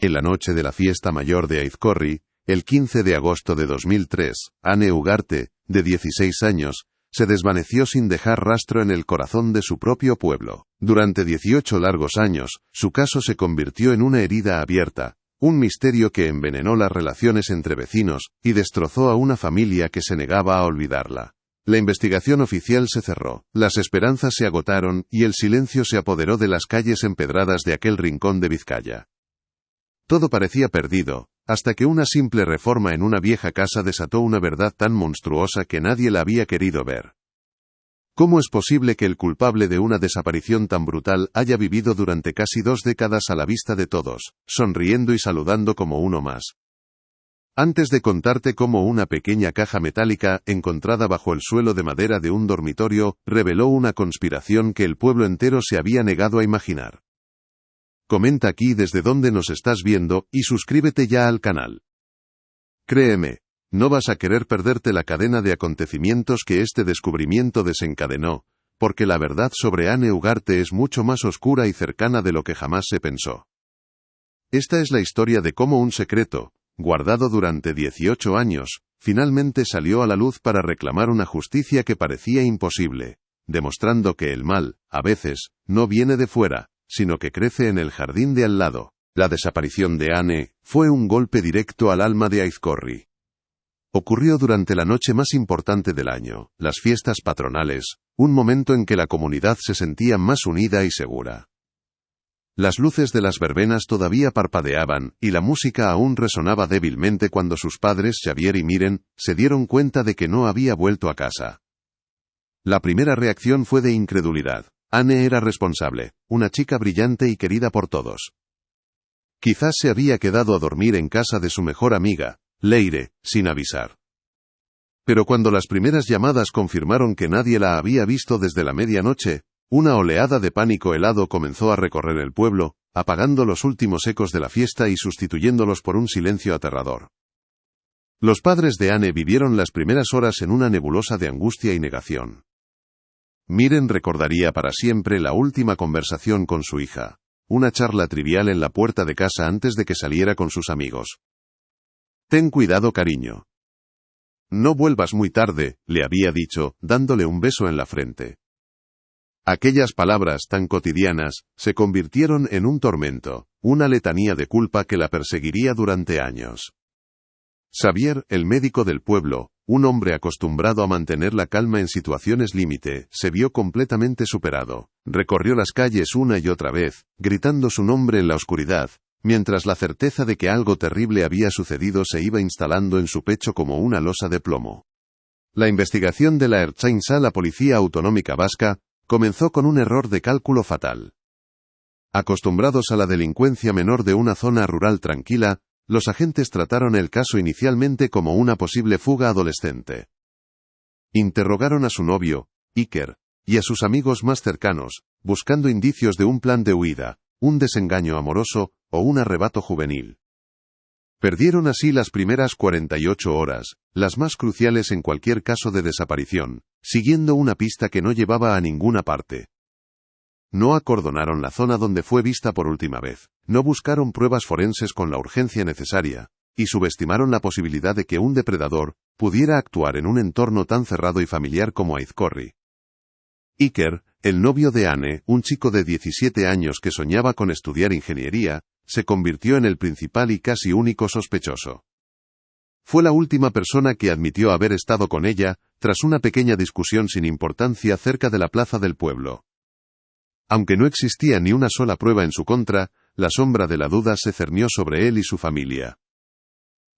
En la noche de la fiesta mayor de Aizkorri, el 15 de agosto de 2003, Ane Ugarte, de 16 años, se desvaneció sin dejar rastro en el corazón de su propio pueblo. Durante 18 largos años, su caso se convirtió en una herida abierta, un misterio que envenenó las relaciones entre vecinos y destrozó a una familia que se negaba a olvidarla. La investigación oficial se cerró, las esperanzas se agotaron y el silencio se apoderó de las calles empedradas de aquel rincón de Vizcaya. Todo parecía perdido, hasta que una simple reforma en una vieja casa desató una verdad tan monstruosa que nadie la había querido ver. ¿Cómo es posible que el culpable de una desaparición tan brutal haya vivido durante casi 2 décadas a la vista de todos, sonriendo y saludando como uno más? Antes de contarte cómo una pequeña caja metálica, encontrada bajo el suelo de madera de un dormitorio, reveló una conspiración que el pueblo entero se había negado a imaginar. Comenta aquí desde dónde nos estás viendo, y suscríbete ya al canal. Créeme, no vas a querer perderte la cadena de acontecimientos que este descubrimiento desencadenó, porque la verdad sobre Ane Ugarte es mucho más oscura y cercana de lo que jamás se pensó. Esta es la historia de cómo un secreto, guardado durante 18 años, finalmente salió a la luz para reclamar una justicia que parecía imposible, demostrando que el mal, a veces, no viene de fuera, sino que crece en el jardín de al lado. La desaparición de Ane fue un golpe directo al alma de Aizkorri. Ocurrió durante la noche más importante del año, las fiestas patronales, un momento en que la comunidad se sentía más unida y segura. Las luces de las verbenas todavía parpadeaban, y la música aún resonaba débilmente cuando sus padres Xavier y Miren se dieron cuenta de que no había vuelto a casa. La primera reacción fue de incredulidad. Ane era responsable, una chica brillante y querida por todos. Quizás se había quedado a dormir en casa de su mejor amiga, Leire, sin avisar. Pero cuando las primeras llamadas confirmaron que nadie la había visto desde la medianoche, una oleada de pánico helado comenzó a recorrer el pueblo, apagando los últimos ecos de la fiesta y sustituyéndolos por un silencio aterrador. Los padres de Ane vivieron las primeras horas en una nebulosa de angustia y negación. Miren recordaría para siempre la última conversación con su hija, una charla trivial en la puerta de casa antes de que saliera con sus amigos. «Ten cuidado, cariño. No vuelvas muy tarde», le había dicho, dándole un beso en la frente. Aquellas palabras tan cotidianas se convirtieron en un tormento, una letanía de culpa que la perseguiría durante años. Xavier, el médico del pueblo, un hombre acostumbrado a mantener la calma en situaciones límite, se vio completamente superado. Recorrió las calles una y otra vez, gritando su nombre en la oscuridad, mientras la certeza de que algo terrible había sucedido se iba instalando en su pecho como una losa de plomo. La investigación de la Ertzaintza, la Policía Autonómica Vasca, comenzó con un error de cálculo fatal. Acostumbrados a la delincuencia menor de una zona rural tranquila, los agentes trataron el caso inicialmente como una posible fuga adolescente. Interrogaron a su novio, Iker, y a sus amigos más cercanos, buscando indicios de un plan de huida, un desengaño amoroso o un arrebato juvenil. Perdieron así las primeras 48 horas, las más cruciales en cualquier caso de desaparición, siguiendo una pista que no llevaba a ninguna parte. No acordonaron la zona donde fue vista por última vez, no buscaron pruebas forenses con la urgencia necesaria, y subestimaron la posibilidad de que un depredador pudiera actuar en un entorno tan cerrado y familiar como Aizkorri. Iker, el novio de Ane, un chico de 17 años que soñaba con estudiar ingeniería, se convirtió en el principal y casi único sospechoso. Fue la última persona que admitió haber estado con ella, tras una pequeña discusión sin importancia cerca de la plaza del pueblo. Aunque no existía ni una sola prueba en su contra, la sombra de la duda se cernió sobre él y su familia.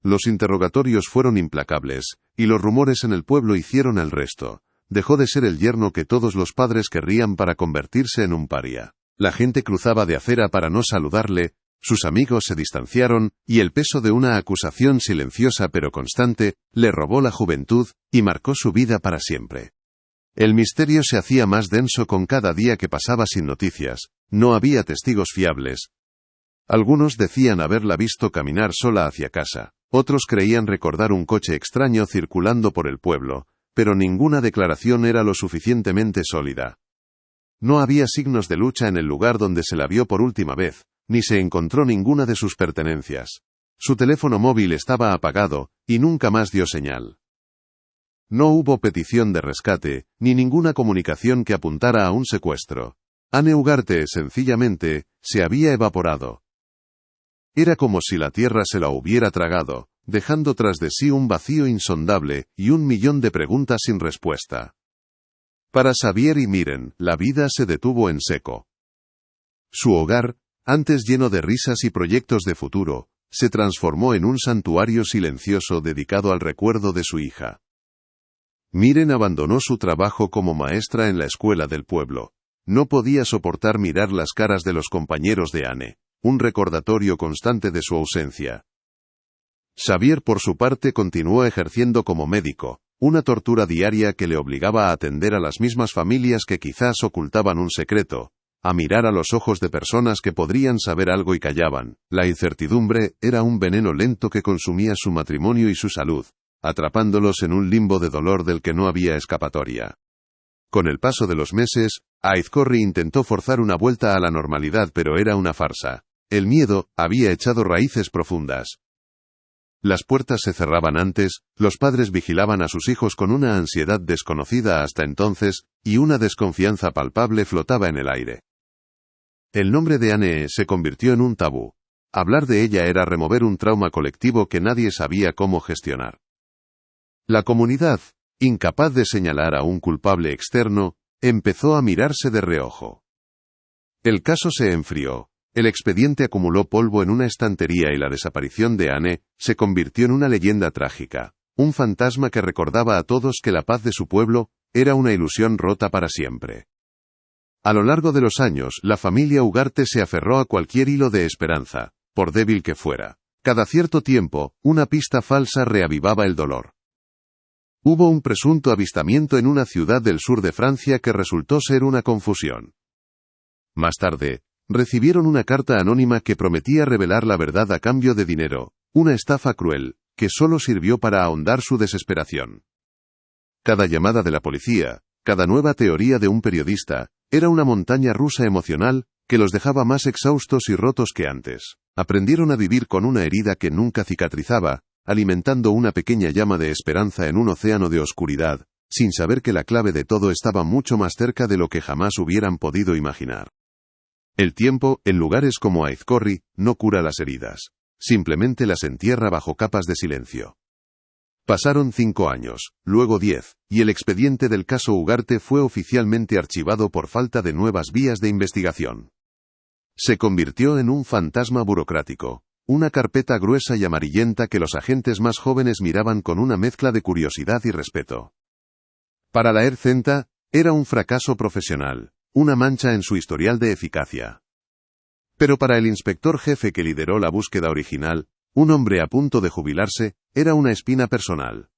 Los interrogatorios fueron implacables, y los rumores en el pueblo hicieron el resto. Dejó de ser el yerno que todos los padres querrían para convertirse en un paria. La gente cruzaba de acera para no saludarle, sus amigos se distanciaron, y el peso de una acusación silenciosa pero constante, le robó la juventud, y marcó su vida para siempre. El misterio se hacía más denso con cada día que pasaba sin noticias, no había testigos fiables. Algunos decían haberla visto caminar sola hacia casa, otros creían recordar un coche extraño circulando por el pueblo, pero ninguna declaración era lo suficientemente sólida. No había signos de lucha en el lugar donde se la vio por última vez, ni se encontró ninguna de sus pertenencias. Su teléfono móvil estaba apagado, y nunca más dio señal. No hubo petición de rescate, ni ninguna comunicación que apuntara a un secuestro. Anne Ugarte, sencillamente, se había evaporado. Era como si la tierra se la hubiera tragado, dejando tras de sí un vacío insondable y 1.000.000 de preguntas sin respuesta. Para Xavier y Miren, la vida se detuvo en seco. Su hogar, antes lleno de risas y proyectos de futuro, se transformó en un santuario silencioso dedicado al recuerdo de su hija. Miren abandonó su trabajo como maestra en la escuela del pueblo. No podía soportar mirar las caras de los compañeros de Anne, un recordatorio constante de su ausencia. Xavier, por su parte, continuó ejerciendo como médico, una tortura diaria que le obligaba a atender a las mismas familias que quizás ocultaban un secreto, a mirar a los ojos de personas que podrían saber algo y callaban. La incertidumbre era un veneno lento que consumía su matrimonio y su salud, atrapándolos en un limbo de dolor del que no había escapatoria. Con el paso de los meses, Aizkorri intentó forzar una vuelta a la normalidad, pero era una farsa. El miedo había echado raíces profundas. Las puertas se cerraban antes, los padres vigilaban a sus hijos con una ansiedad desconocida hasta entonces, y una desconfianza palpable flotaba en el aire. El nombre de Anne se convirtió en un tabú. Hablar de ella era remover un trauma colectivo que nadie sabía cómo gestionar. La comunidad, incapaz de señalar a un culpable externo, empezó a mirarse de reojo. El caso se enfrió. El expediente acumuló polvo en una estantería y la desaparición de Anne se convirtió en una leyenda trágica, un fantasma que recordaba a todos que la paz de su pueblo era una ilusión rota para siempre. A lo largo de los años, la familia Ugarte se aferró a cualquier hilo de esperanza, por débil que fuera. Cada cierto tiempo, una pista falsa reavivaba el dolor. Hubo un presunto avistamiento en una ciudad del sur de Francia que resultó ser una confusión. Más tarde, recibieron una carta anónima que prometía revelar la verdad a cambio de dinero, una estafa cruel, que solo sirvió para ahondar su desesperación. Cada llamada de la policía, cada nueva teoría de un periodista, era una montaña rusa emocional que los dejaba más exhaustos y rotos que antes. Aprendieron a vivir con una herida que nunca cicatrizaba, alimentando una pequeña llama de esperanza en un océano de oscuridad, sin saber que la clave de todo estaba mucho más cerca de lo que jamás hubieran podido imaginar. El tiempo, en lugares como Aizkorri, no cura las heridas. Simplemente las entierra bajo capas de silencio. Pasaron 5 años, luego 10, y el expediente del caso Ugarte fue oficialmente archivado por falta de nuevas vías de investigación. Se convirtió en un fantasma burocrático, una carpeta gruesa y amarillenta que los agentes más jóvenes miraban con una mezcla de curiosidad y respeto. Para la Ercenta, era un fracaso profesional, una mancha en su historial de eficacia. Pero para el inspector jefe que lideró la búsqueda original, un hombre a punto de jubilarse, era una espina personal.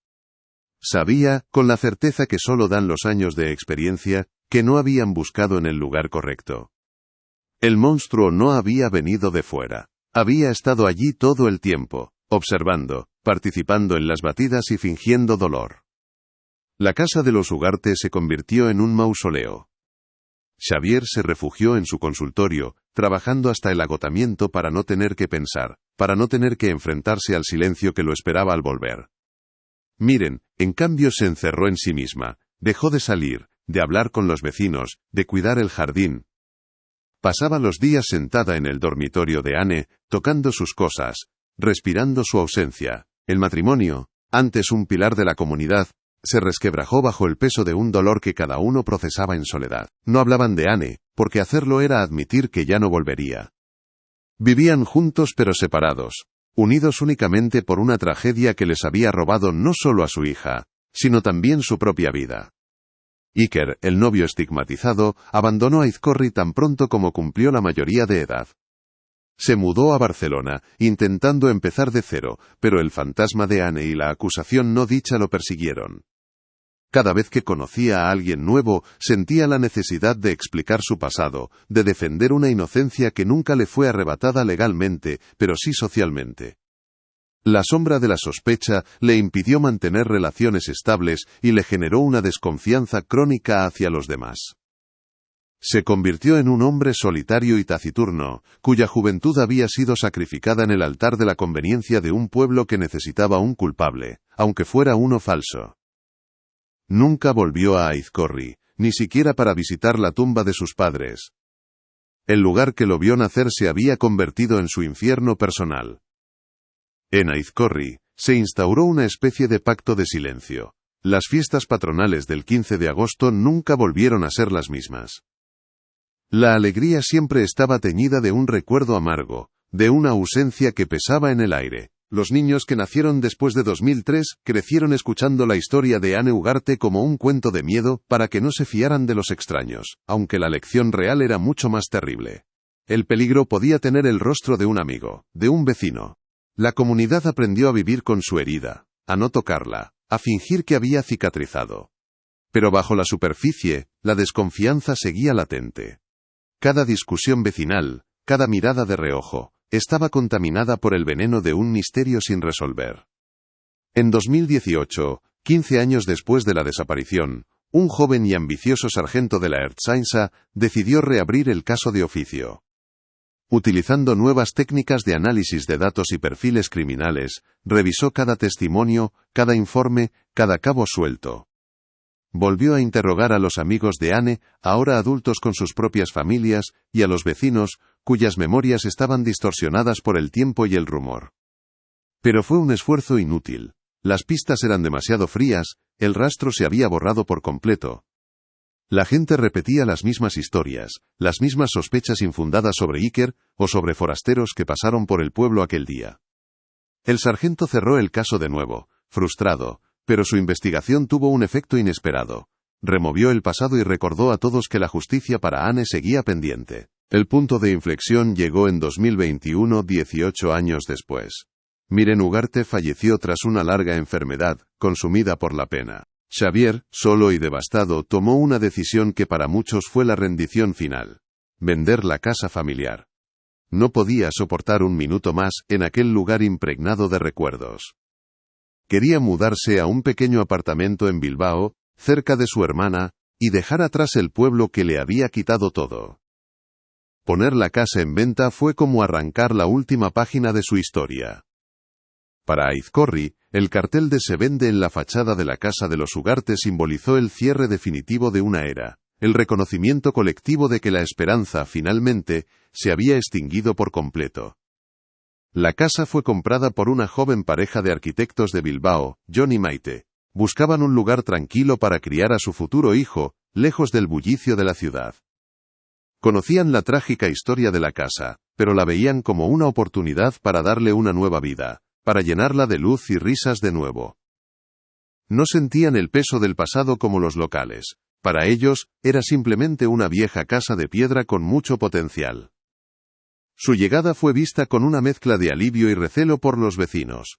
Sabía, con la certeza que solo dan los años de experiencia, que no habían buscado en el lugar correcto. El monstruo no había venido de fuera. Había estado allí todo el tiempo, observando, participando en las batidas y fingiendo dolor. La casa de los Ugarte se convirtió en un mausoleo. Xavier se refugió en su consultorio, trabajando hasta el agotamiento para no tener que pensar, para no tener que enfrentarse al silencio que lo esperaba al volver. Miren, en cambio, se encerró en sí misma, dejó de salir, de hablar con los vecinos, de cuidar el jardín. Pasaba los días sentada en el dormitorio de Anne, tocando sus cosas, respirando su ausencia. El matrimonio, antes un pilar de la comunidad, se resquebrajó bajo el peso de un dolor que cada uno procesaba en soledad. No hablaban de Anne, porque hacerlo era admitir que ya no volvería. Vivían juntos pero separados, unidos únicamente por una tragedia que les había robado no solo a su hija, sino también su propia vida. Iker, el novio estigmatizado, abandonó Aizkorri tan pronto como cumplió la mayoría de edad. Se mudó a Barcelona, intentando empezar de cero, pero el fantasma de Anne y la acusación no dicha lo persiguieron. Cada vez que conocía a alguien nuevo, sentía la necesidad de explicar su pasado, de defender una inocencia que nunca le fue arrebatada legalmente, pero sí socialmente. La sombra de la sospecha le impidió mantener relaciones estables y le generó una desconfianza crónica hacia los demás. Se convirtió en un hombre solitario y taciturno, cuya juventud había sido sacrificada en el altar de la conveniencia de un pueblo que necesitaba un culpable, aunque fuera uno falso. Nunca volvió a Aizcorri, ni siquiera para visitar la tumba de sus padres. El lugar que lo vio nacer se había convertido en su infierno personal. En Aizcorri, se instauró una especie de pacto de silencio. Las fiestas patronales del 15 de agosto nunca volvieron a ser las mismas. La alegría siempre estaba teñida de un recuerdo amargo, de una ausencia que pesaba en el aire. Los niños que nacieron después de 2003 crecieron escuchando la historia de Ane Ugarte como un cuento de miedo para que no se fiaran de los extraños, aunque la lección real era mucho más terrible. El peligro podía tener el rostro de un amigo, de un vecino. La comunidad aprendió a vivir con su herida, a no tocarla, a fingir que había cicatrizado. Pero bajo la superficie, la desconfianza seguía latente. Cada discusión vecinal, cada mirada de reojo, estaba contaminada por el veneno de un misterio sin resolver. En 2018, 15 años después de la desaparición, un joven y ambicioso sargento de la Ertzaintza decidió reabrir el caso de oficio. Utilizando nuevas técnicas de análisis de datos y perfiles criminales, revisó cada testimonio, cada informe, cada cabo suelto. Volvió a interrogar a los amigos de Ane, ahora adultos con sus propias familias, y a los vecinos, cuyas memorias estaban distorsionadas por el tiempo y el rumor. Pero fue un esfuerzo inútil. Las pistas eran demasiado frías, el rastro se había borrado por completo. La gente repetía las mismas historias, las mismas sospechas infundadas sobre Iker, o sobre forasteros que pasaron por el pueblo aquel día. El sargento cerró el caso de nuevo, frustrado, pero su investigación tuvo un efecto inesperado. Removió el pasado y recordó a todos que la justicia para Ane seguía pendiente. El punto de inflexión llegó en 2021, 18 años después. Miren Ugarte falleció tras una larga enfermedad, consumida por la pena. Xavier, solo y devastado, tomó una decisión que para muchos fue la rendición final. Vender la casa familiar. No podía soportar un minuto más en aquel lugar impregnado de recuerdos. Quería mudarse a un pequeño apartamento en Bilbao, cerca de su hermana, y dejar atrás el pueblo que le había quitado todo. Poner la casa en venta fue como arrancar la última página de su historia. Para Aizcorri, el cartel de "se vende" en la fachada de la casa de los Ugarte simbolizó el cierre definitivo de una era, el reconocimiento colectivo de que la esperanza, finalmente, se había extinguido por completo. La casa fue comprada por una joven pareja de arquitectos de Bilbao, Jon y Maite. Buscaban un lugar tranquilo para criar a su futuro hijo, lejos del bullicio de la ciudad. Conocían la trágica historia de la casa, pero la veían como una oportunidad para darle una nueva vida, para llenarla de luz y risas de nuevo. No sentían el peso del pasado como los locales. Para ellos, era simplemente una vieja casa de piedra con mucho potencial. Su llegada fue vista con una mezcla de alivio y recelo por los vecinos.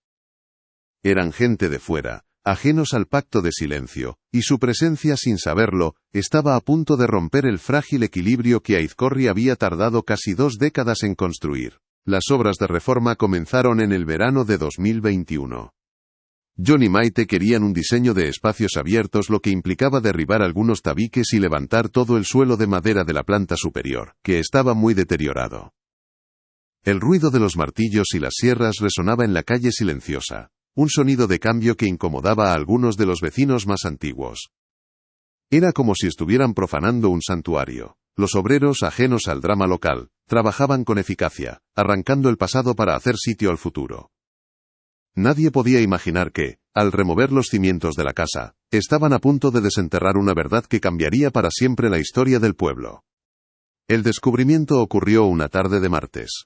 Eran gente de fuera, ajenos al pacto de silencio, y su presencia, sin saberlo, estaba a punto de romper el frágil equilibrio que Aizcorri había tardado casi 2 décadas en construir. Las obras de reforma comenzaron en el verano de 2021. Jon y Maite querían un diseño de espacios abiertos, lo que implicaba derribar algunos tabiques y levantar todo el suelo de madera de la planta superior, que estaba muy deteriorado. El ruido de los martillos y las sierras resonaba en la calle silenciosa, un sonido de cambio que incomodaba a algunos de los vecinos más antiguos. Era como si estuvieran profanando un santuario. Los obreros, ajenos al drama local, trabajaban con eficacia, arrancando el pasado para hacer sitio al futuro. Nadie podía imaginar que, al remover los cimientos de la casa, estaban a punto de desenterrar una verdad que cambiaría para siempre la historia del pueblo. El descubrimiento ocurrió una tarde de martes.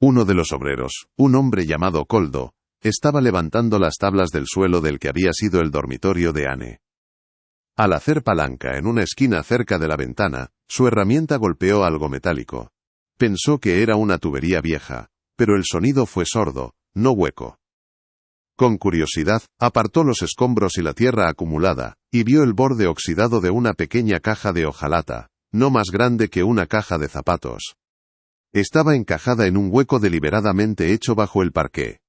Uno de los obreros, un hombre llamado Koldo, estaba levantando las tablas del suelo del que había sido el dormitorio de Ane. Al hacer palanca en una esquina cerca de la ventana, su herramienta golpeó algo metálico. Pensó que era una tubería vieja, pero el sonido fue sordo, no hueco. Con curiosidad, apartó los escombros y la tierra acumulada, y vio el borde oxidado de una pequeña caja de hojalata, no más grande que una caja de zapatos. Estaba encajada en un hueco deliberadamente hecho bajo el parqué.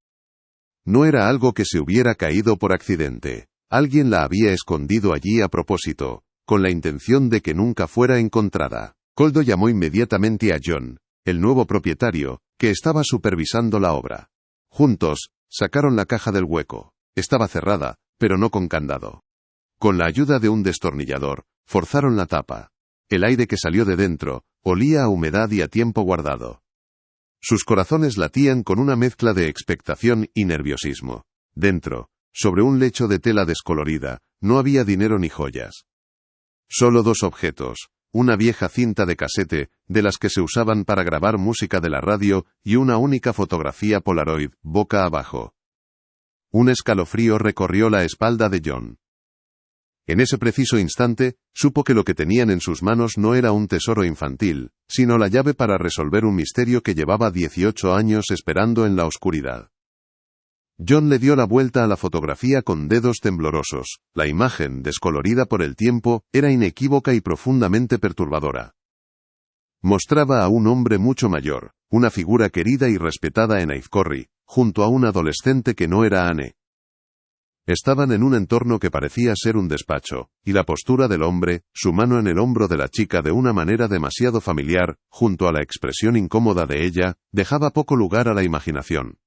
No era algo que se hubiera caído por accidente. Alguien la había escondido allí a propósito, con la intención de que nunca fuera encontrada. Koldo llamó inmediatamente a John, el nuevo propietario, que estaba supervisando la obra. Juntos, sacaron la caja del hueco. Estaba cerrada, pero no con candado. Con la ayuda de un destornillador, forzaron la tapa. El aire que salió de dentro, olía a humedad y a tiempo guardado. Sus corazones latían con una mezcla de expectación y nerviosismo. Dentro, sobre un lecho de tela descolorida, no había dinero ni joyas. Solo dos objetos, una vieja cinta de casete, de las que se usaban para grabar música de la radio, y una única fotografía Polaroid, boca abajo. Un escalofrío recorrió la espalda de John. En ese preciso instante, supo que lo que tenían en sus manos no era un tesoro infantil, sino la llave para resolver un misterio que llevaba 18 años esperando en la oscuridad. John le dio la vuelta a la fotografía con dedos temblorosos. La imagen, descolorida por el tiempo, era inequívoca y profundamente perturbadora. Mostraba a un hombre mucho mayor, una figura querida y respetada en Aizkorri, junto a un adolescente que no era Anne. Estaban en un entorno que parecía ser un despacho, y la postura del hombre, su mano en el hombro de la chica de una manera demasiado familiar, junto a la expresión incómoda de ella, dejaba poco lugar a la imaginación.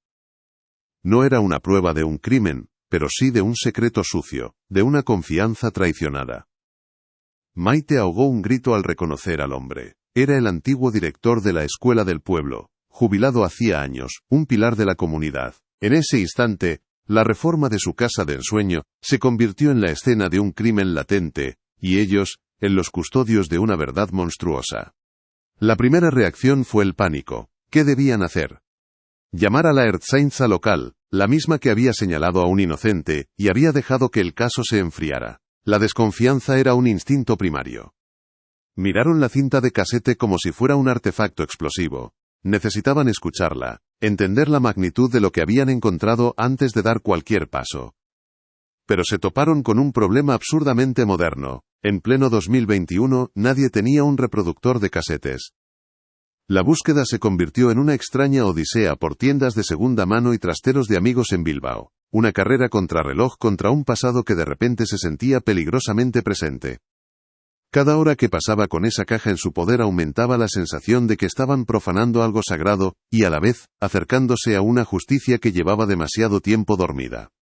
No era una prueba de un crimen, pero sí de un secreto sucio, de una confianza traicionada. Maite ahogó un grito al reconocer al hombre. Era el antiguo director de la escuela del pueblo, jubilado hacía años, un pilar de la comunidad. En ese instante, la reforma de su casa de ensueño se convirtió en la escena de un crimen latente, y ellos, en los custodios de una verdad monstruosa. La primera reacción fue el pánico. ¿Qué debían hacer? Llamar a la Ertzaintza local, la misma que había señalado a un inocente, y había dejado que el caso se enfriara. La desconfianza era un instinto primario. Miraron la cinta de casete como si fuera un artefacto explosivo. Necesitaban escucharla, entender la magnitud de lo que habían encontrado antes de dar cualquier paso. Pero se toparon con un problema absurdamente moderno. En pleno 2021, nadie tenía un reproductor de casetes. La búsqueda se convirtió en una extraña odisea por tiendas de segunda mano y trasteros de amigos en Bilbao. Una carrera contrarreloj contra un pasado que de repente se sentía peligrosamente presente. Cada hora que pasaba con esa caja en su poder aumentaba la sensación de que estaban profanando algo sagrado, y a la vez, acercándose a una justicia que llevaba demasiado tiempo dormida.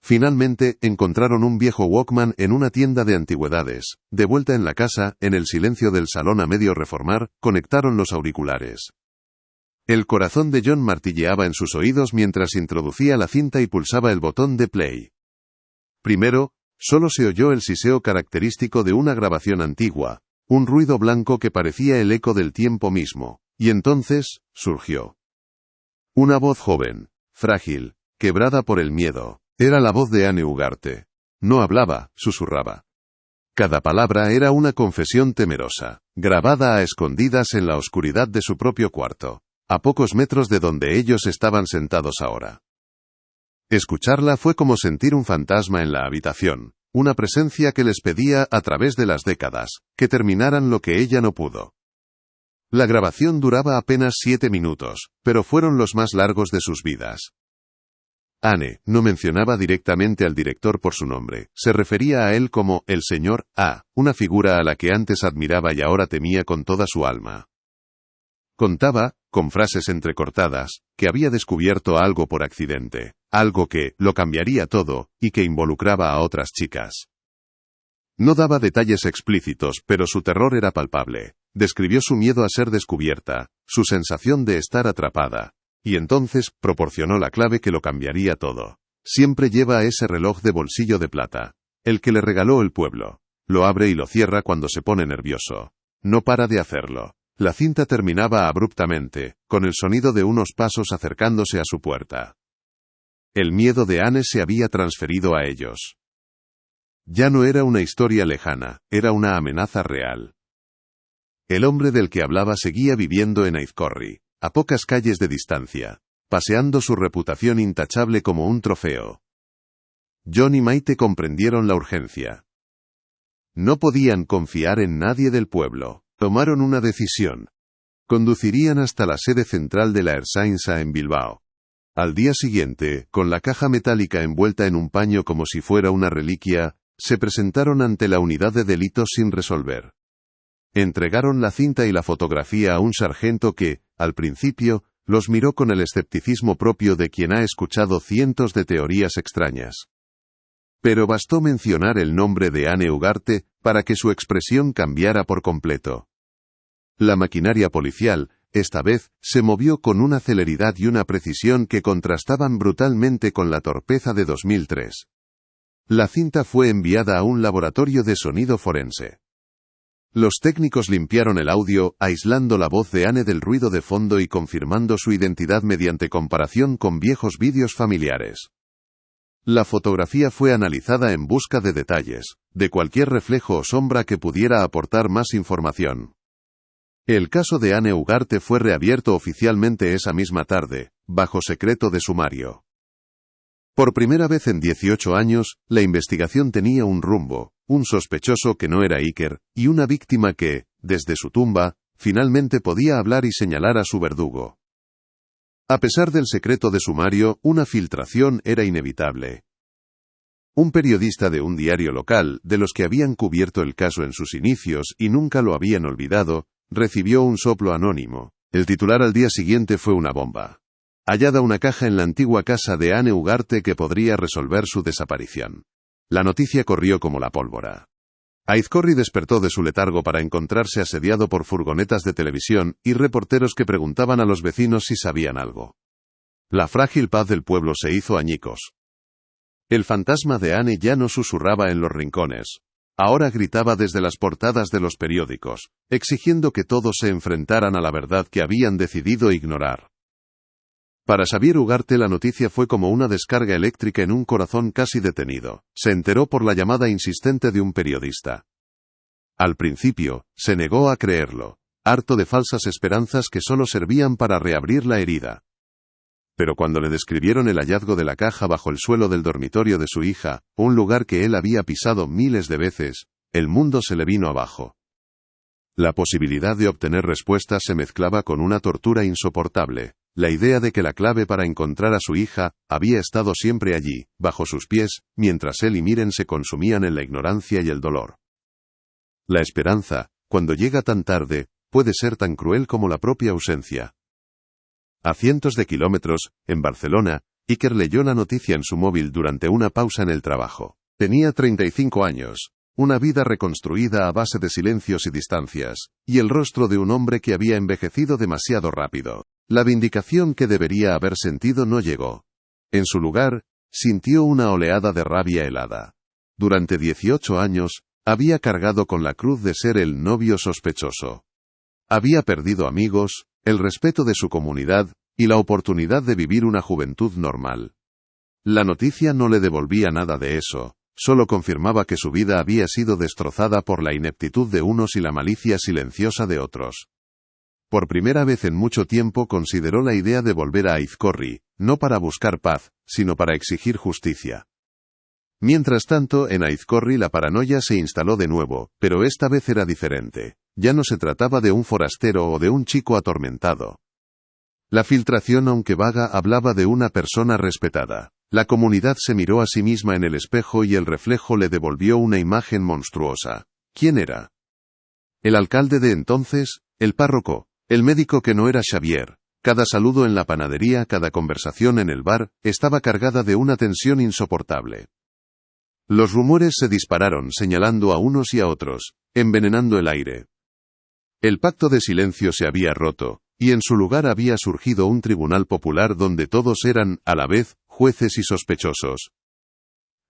Finalmente, encontraron un viejo Walkman en una tienda de antigüedades. De vuelta en la casa, en el silencio del salón a medio reformar, conectaron los auriculares. El corazón de John martilleaba en sus oídos mientras introducía la cinta y pulsaba el botón de play. Primero, solo se oyó el siseo característico de una grabación antigua, un ruido blanco que parecía el eco del tiempo mismo, y entonces, surgió una voz joven, frágil, quebrada por el miedo. Era la voz de Anne Ugarte. No hablaba, susurraba. Cada palabra era una confesión temerosa, grabada a escondidas en la oscuridad de su propio cuarto, a pocos metros de donde ellos estaban sentados ahora. Escucharla fue como sentir un fantasma en la habitación, una presencia que les pedía, a través de las décadas, que terminaran lo que ella no pudo. La grabación duraba apenas 7 minutos, pero fueron los más largos de sus vidas. Anne no mencionaba directamente al director por su nombre, se refería a él como el señor A, una figura a la que antes admiraba y ahora temía con toda su alma. Contaba, con frases entrecortadas, que había descubierto algo por accidente, algo que lo cambiaría todo, y que involucraba a otras chicas. No daba detalles explícitos, pero su terror era palpable. Describió su miedo a ser descubierta, su sensación de estar atrapada. Y entonces, proporcionó la clave que lo cambiaría todo. Siempre lleva ese reloj de bolsillo de plata. El que le regaló el pueblo. Lo abre y lo cierra cuando se pone nervioso. No para de hacerlo. La cinta terminaba abruptamente, con el sonido de unos pasos acercándose a su puerta. El miedo de Anne se había transferido a ellos. Ya no era una historia lejana, era una amenaza real. El hombre del que hablaba seguía viviendo en Aizkorri, a pocas calles de distancia, paseando su reputación intachable como un trofeo. John y Maite comprendieron la urgencia. No podían confiar en nadie del pueblo. Tomaron una decisión. Conducirían hasta la sede central de la Ertzaintza en Bilbao. Al día siguiente, con la caja metálica envuelta en un paño como si fuera una reliquia, se presentaron ante la unidad de delitos sin resolver. Entregaron la cinta y la fotografía a un sargento que, al principio, los miró con el escepticismo propio de quien ha escuchado cientos de teorías extrañas. Pero bastó mencionar el nombre de Anne Ugarte para que su expresión cambiara por completo. La maquinaria policial, esta vez, se movió con una celeridad y una precisión que contrastaban brutalmente con la torpeza de 2003. La cinta fue enviada a un laboratorio de sonido forense. Los técnicos limpiaron el audio, aislando la voz de Anne del ruido de fondo y confirmando su identidad mediante comparación con viejos vídeos familiares. La fotografía fue analizada en busca de detalles, de cualquier reflejo o sombra que pudiera aportar más información. El caso de Anne Ugarte fue reabierto oficialmente esa misma tarde, bajo secreto de sumario. Por primera vez en 18 años, la investigación tenía un rumbo, un sospechoso que no era Iker, y una víctima que, desde su tumba, finalmente podía hablar y señalar a su verdugo. A pesar del secreto de sumario, una filtración era inevitable. Un periodista de un diario local, de los que habían cubierto el caso en sus inicios y nunca lo habían olvidado, recibió un soplo anónimo. El titular al día siguiente fue una bomba. Hallada una caja en la antigua casa de Anne Ugarte que podría resolver su desaparición. La noticia corrió como la pólvora. Aizkorri despertó de su letargo para encontrarse asediado por furgonetas de televisión y reporteros que preguntaban a los vecinos si sabían algo. La frágil paz del pueblo se hizo añicos. El fantasma de Anne ya no susurraba en los rincones. Ahora gritaba desde las portadas de los periódicos, exigiendo que todos se enfrentaran a la verdad que habían decidido ignorar. Para Xavier Ugarte la noticia fue como una descarga eléctrica en un corazón casi detenido. Se enteró por la llamada insistente de un periodista. Al principio, se negó a creerlo, harto de falsas esperanzas que solo servían para reabrir la herida. Pero cuando le describieron el hallazgo de la caja bajo el suelo del dormitorio de su hija, un lugar que él había pisado miles de veces, el mundo se le vino abajo. La posibilidad de obtener respuestas se mezclaba con una tortura insoportable. La idea de que la clave para encontrar a su hija había estado siempre allí, bajo sus pies, mientras él y Miren se consumían en la ignorancia y el dolor. La esperanza, cuando llega tan tarde, puede ser tan cruel como la propia ausencia. A cientos de kilómetros, en Barcelona, Iker leyó la noticia en su móvil durante una pausa en el trabajo. Tenía 35 años, una vida reconstruida a base de silencios y distancias, y el rostro de un hombre que había envejecido demasiado rápido. La vindicación que debería haber sentido no llegó. En su lugar, sintió una oleada de rabia helada. Durante 18 años, había cargado con la cruz de ser el novio sospechoso. Había perdido amigos, el respeto de su comunidad, y la oportunidad de vivir una juventud normal. La noticia no le devolvía nada de eso, solo confirmaba que su vida había sido destrozada por la ineptitud de unos y la malicia silenciosa de otros. Por primera vez en mucho tiempo consideró la idea de volver a Aizkorri, no para buscar paz, sino para exigir justicia. Mientras tanto, en Aizkorri la paranoia se instaló de nuevo, pero esta vez era diferente. Ya no se trataba de un forastero o de un chico atormentado. La filtración, aunque vaga, hablaba de una persona respetada. La comunidad se miró a sí misma en el espejo y el reflejo le devolvió una imagen monstruosa. ¿Quién era? ¿El alcalde de entonces? ¿El párroco? ¿El médico que no era Xavier? Cada saludo en la panadería, cada conversación en el bar, estaba cargada de una tensión insoportable. Los rumores se dispararon señalando a unos y a otros, envenenando el aire. El pacto de silencio se había roto, y en su lugar había surgido un tribunal popular donde todos eran, a la vez, jueces y sospechosos.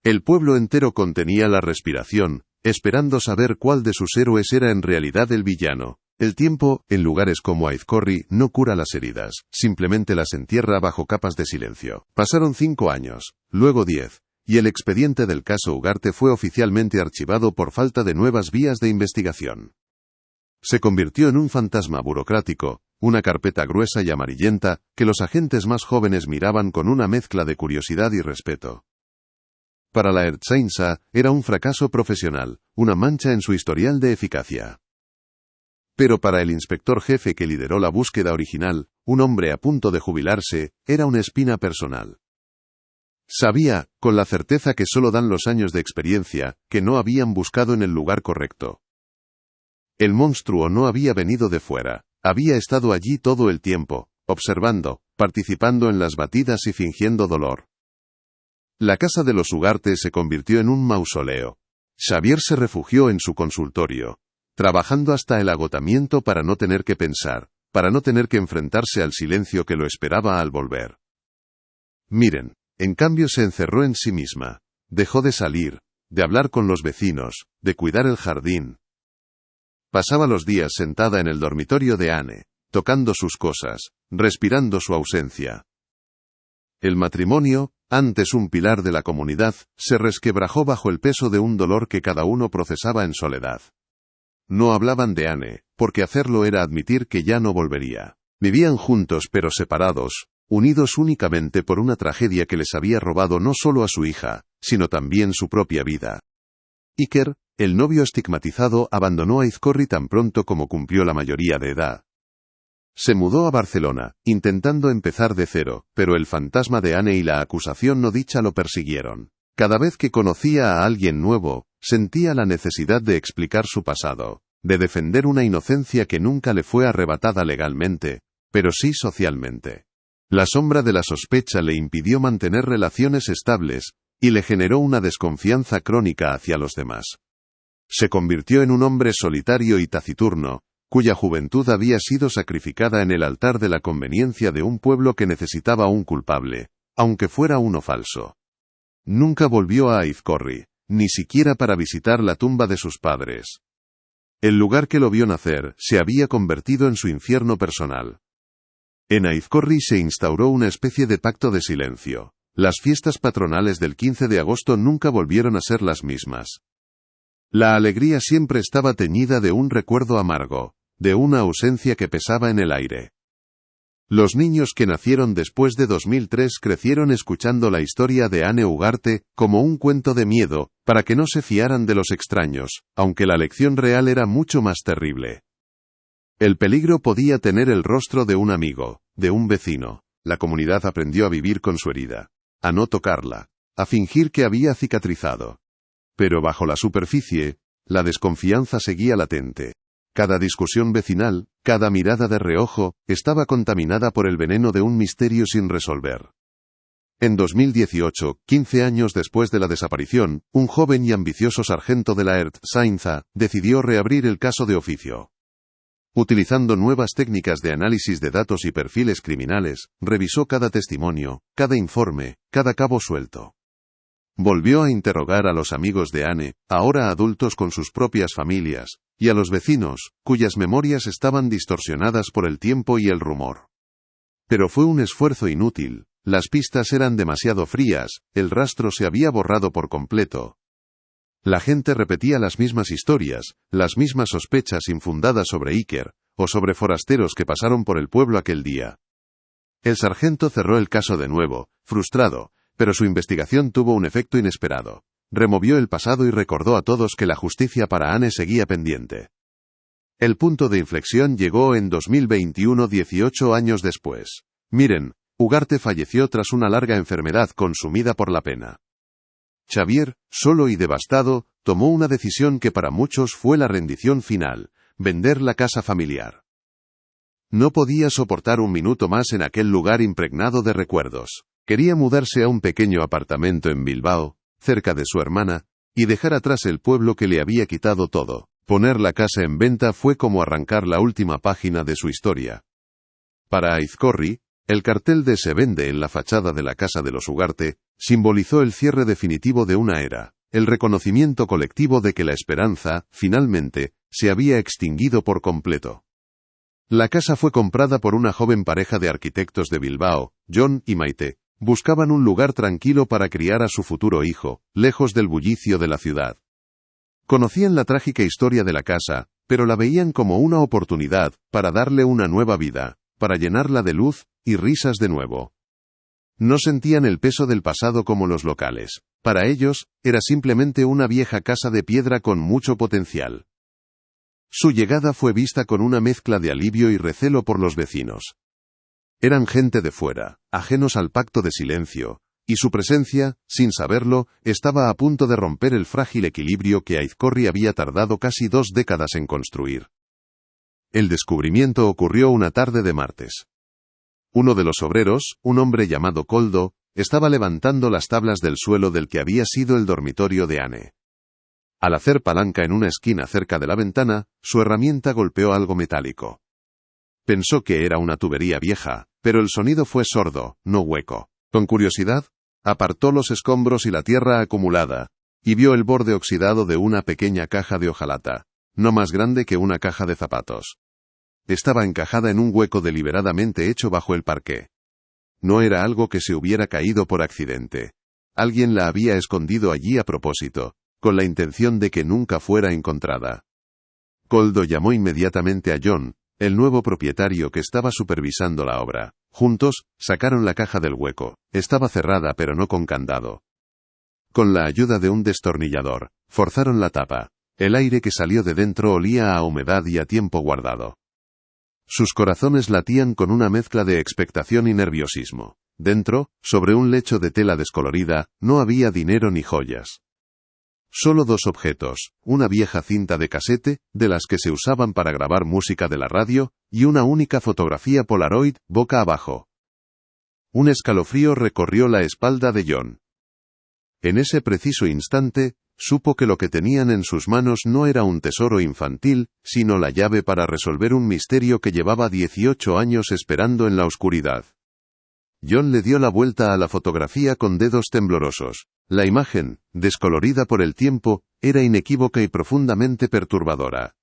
El pueblo entero contenía la respiración, esperando saber cuál de sus héroes era en realidad el villano. El tiempo, en lugares como Aizkorri, no cura las heridas, simplemente las entierra bajo capas de silencio. Pasaron 5 años, luego 10, y el expediente del caso Ugarte fue oficialmente archivado por falta de nuevas vías de investigación. Se convirtió en un fantasma burocrático, una carpeta gruesa y amarillenta, que los agentes más jóvenes miraban con una mezcla de curiosidad y respeto. Para la Ertzaintza, era un fracaso profesional, una mancha en su historial de eficacia. Pero para el inspector jefe que lideró la búsqueda original, un hombre a punto de jubilarse, era una espina personal. Sabía, con la certeza que solo dan los años de experiencia, que no habían buscado en el lugar correcto. El monstruo no había venido de fuera, había estado allí todo el tiempo, observando, participando en las batidas y fingiendo dolor. La casa de los Ugarte se convirtió en un mausoleo. Xavier se refugió en su consultorio, trabajando hasta el agotamiento para no tener que pensar, para no tener que enfrentarse al silencio que lo esperaba al volver. Miren, en cambio se encerró en sí misma. Dejó de salir, de hablar con los vecinos, de cuidar el jardín. Pasaba los días sentada en el dormitorio de Anne, tocando sus cosas, respirando su ausencia. El matrimonio, antes un pilar de la comunidad, se resquebrajó bajo el peso de un dolor que cada uno procesaba en soledad. No hablaban de Anne, porque hacerlo era admitir que ya no volvería. Vivían juntos pero separados, unidos únicamente por una tragedia que les había robado no solo a su hija, sino también su propia vida. Iker, el novio estigmatizado, abandonó Aizkorri tan pronto como cumplió la mayoría de edad. Se mudó a Barcelona, intentando empezar de cero, pero el fantasma de Anne y la acusación no dicha lo persiguieron. Cada vez que conocía a alguien nuevo, sentía la necesidad de explicar su pasado, de defender una inocencia que nunca le fue arrebatada legalmente, pero sí socialmente. La sombra de la sospecha le impidió mantener relaciones estables, y le generó una desconfianza crónica hacia los demás. Se convirtió en un hombre solitario y taciturno, cuya juventud había sido sacrificada en el altar de la conveniencia de un pueblo que necesitaba un culpable, aunque fuera uno falso. Nunca volvió a Aizkorri, ni siquiera para visitar la tumba de sus padres. El lugar que lo vio nacer se había convertido en su infierno personal. En Aizkorri se instauró una especie de pacto de silencio. Las fiestas patronales del 15 de agosto nunca volvieron a ser las mismas. La alegría siempre estaba teñida de un recuerdo amargo, de una ausencia que pesaba en el aire. Los niños que nacieron después de 2003 crecieron escuchando la historia de Anne Ugarte como un cuento de miedo, para que no se fiaran de los extraños, aunque la lección real era mucho más terrible. El peligro podía tener el rostro de un amigo, de un vecino. La comunidad aprendió a vivir con su herida, a no tocarla, a fingir que había cicatrizado. Pero bajo la superficie, la desconfianza seguía latente. Cada discusión vecinal, cada mirada de reojo, estaba contaminada por el veneno de un misterio sin resolver. En 2018, 15 años después de la desaparición, un joven y ambicioso sargento de la Ertzaintza decidió reabrir el caso de oficio. Utilizando nuevas técnicas de análisis de datos y perfiles criminales, revisó cada testimonio, cada informe, cada cabo suelto. Volvió a interrogar a los amigos de Anne, ahora adultos con sus propias familias, y a los vecinos, cuyas memorias estaban distorsionadas por el tiempo y el rumor. Pero fue un esfuerzo inútil, las pistas eran demasiado frías, el rastro se había borrado por completo. La gente repetía las mismas historias, las mismas sospechas infundadas sobre Iker, o sobre forasteros que pasaron por el pueblo aquel día. El sargento cerró el caso de nuevo, frustrado, pero su investigación tuvo un efecto inesperado. Removió el pasado y recordó a todos que la justicia para Anne seguía pendiente. El punto de inflexión llegó en 2021, 18 años después. Miren, Ugarte falleció tras una larga enfermedad consumida por la pena. Xavier, solo y devastado, tomó una decisión que para muchos fue la rendición final: vender la casa familiar. No podía soportar un minuto más en aquel lugar impregnado de recuerdos. Quería mudarse a un pequeño apartamento en Bilbao, cerca de su hermana, y dejar atrás el pueblo que le había quitado todo. Poner la casa en venta fue como arrancar la última página de su historia. Para Aizkorri, el cartel de "se vende" en la fachada de la casa de los Ugarte simbolizó el cierre definitivo de una era, el reconocimiento colectivo de que la esperanza, finalmente, se había extinguido por completo. La casa fue comprada por una joven pareja de arquitectos de Bilbao, Jon y Maite. Buscaban un lugar tranquilo para criar a su futuro hijo, lejos del bullicio de la ciudad. Conocían la trágica historia de la casa, pero la veían como una oportunidad para darle una nueva vida, para llenarla de luz y risas de nuevo. No sentían el peso del pasado como los locales. Para ellos, era simplemente una vieja casa de piedra con mucho potencial. Su llegada fue vista con una mezcla de alivio y recelo por los vecinos. Eran gente de fuera, ajenos al pacto de silencio, Y su presencia, sin saberlo, estaba a punto de romper el frágil equilibrio que Aizcorri había tardado casi 2 décadas en construir. El descubrimiento ocurrió una tarde de martes. Uno de los obreros, un hombre llamado Koldo, estaba levantando las tablas del suelo del que había sido el dormitorio de Anne. Al hacer palanca en una esquina cerca de la ventana, su herramienta golpeó algo metálico. Pensó que era una tubería vieja, pero el sonido fue sordo, no hueco. Con curiosidad, apartó los escombros y la tierra acumulada, y vio el borde oxidado de una pequeña caja de hojalata, no más grande que una caja de zapatos. Estaba encajada en un hueco deliberadamente hecho bajo el parqué. No era algo que se hubiera caído por accidente. Alguien la había escondido allí a propósito, con la intención de que nunca fuera encontrada. Koldo llamó inmediatamente a John, el nuevo propietario que estaba supervisando la obra. Juntos, sacaron la caja del hueco. Estaba cerrada pero no con candado. Con la ayuda de un destornillador, forzaron la tapa. El aire que salió de dentro olía a humedad y a tiempo guardado. Sus corazones latían con una mezcla de expectación y nerviosismo. Dentro, sobre un lecho de tela descolorida, no había dinero ni joyas. Solo 2 objetos, una vieja cinta de casete, de las que se usaban para grabar música de la radio, y una única fotografía Polaroid, boca abajo. Un escalofrío recorrió la espalda de John. En ese preciso instante, supo que lo que tenían en sus manos no era un tesoro infantil, sino la llave para resolver un misterio que llevaba 18 años esperando en la oscuridad. John le dio la vuelta a la fotografía con dedos temblorosos. La imagen, descolorida por el tiempo, era inequívoca y profundamente perturbadora.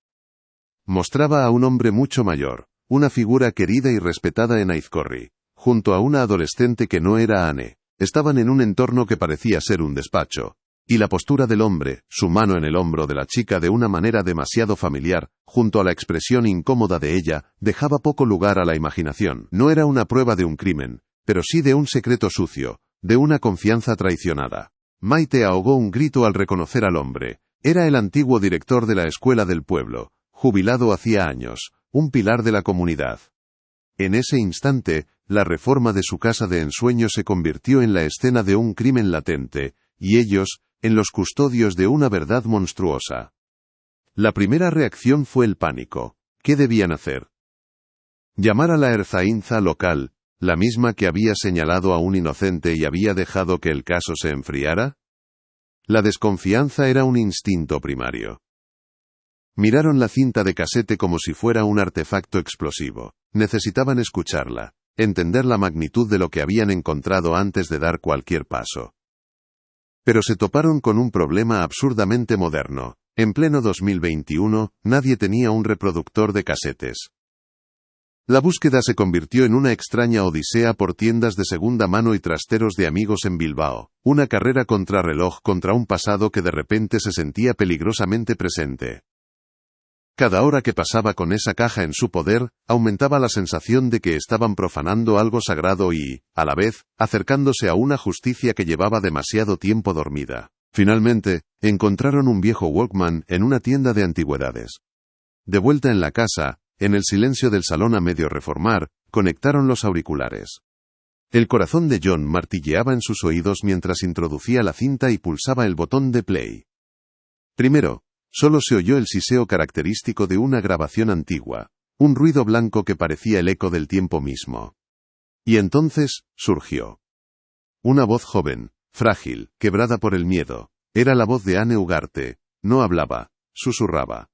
Mostraba a un hombre mucho mayor, una figura querida y respetada en Aizcorri, junto a una adolescente que no era Anne. Estaban en un entorno que parecía ser un despacho, y la postura del hombre, su mano en el hombro de la chica de una manera demasiado familiar, junto a la expresión incómoda de ella, dejaba poco lugar a la imaginación. No era una prueba de un crimen, pero sí de un secreto sucio, de una confianza traicionada. Maite ahogó un grito al reconocer al hombre. Era el antiguo director de la escuela del pueblo, jubilado hacía años, un pilar de la comunidad. En ese instante, la reforma de su casa de ensueño se convirtió en la escena de un crimen latente, y ellos, en los custodios de una verdad monstruosa. La primera reacción fue el pánico. ¿Qué debían hacer? Llamar a la Ertzaintza local, la misma que había señalado a un inocente y había dejado que el caso se enfriara. La desconfianza era un instinto primario. Miraron la cinta de casete como si fuera un artefacto explosivo. Necesitaban escucharla, entender la magnitud de lo que habían encontrado antes de dar cualquier paso. Pero se toparon con un problema absurdamente moderno. En pleno 2021, nadie tenía un reproductor de casetes. La búsqueda se convirtió en una extraña odisea por tiendas de segunda mano y trasteros de amigos en Bilbao, una carrera contrarreloj contra un pasado que de repente se sentía peligrosamente presente. Cada hora que pasaba con esa caja en su poder, aumentaba la sensación de que estaban profanando algo sagrado y, a la vez, acercándose a una justicia que llevaba demasiado tiempo dormida. Finalmente, encontraron un viejo Walkman en una tienda de antigüedades. De vuelta en la casa, en el silencio del salón a medio reformar, conectaron los auriculares. El corazón de John martilleaba en sus oídos mientras introducía la cinta y pulsaba el botón de play. Primero, solo se oyó el siseo característico de una grabación antigua, un ruido blanco que parecía el eco del tiempo mismo. Y entonces, surgió. Una voz joven, frágil, quebrada por el miedo. Era la voz de Anne Ugarte. No hablaba, susurraba.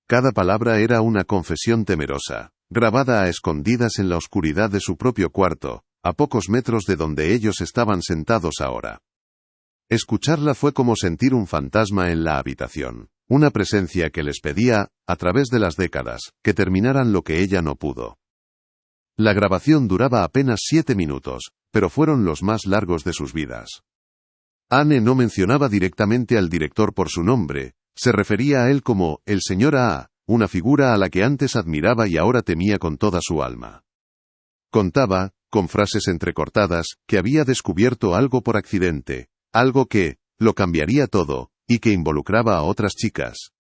Cada palabra era una confesión temerosa, grabada a escondidas en la oscuridad de su propio cuarto, a pocos metros de donde ellos estaban sentados ahora. Escucharla fue como sentir un fantasma en la habitación, una presencia que les pedía, a través de las décadas, que terminaran lo que ella no pudo. La grabación duraba apenas 7 minutos, pero fueron los más largos de sus vidas. Anne no mencionaba directamente al director por su nombre, se refería a él como el señor A, una figura a la que antes admiraba y ahora temía con toda su alma. Contaba, con frases entrecortadas, que había descubierto algo por accidente, algo que lo cambiaría todo, y que involucraba a otras chicas.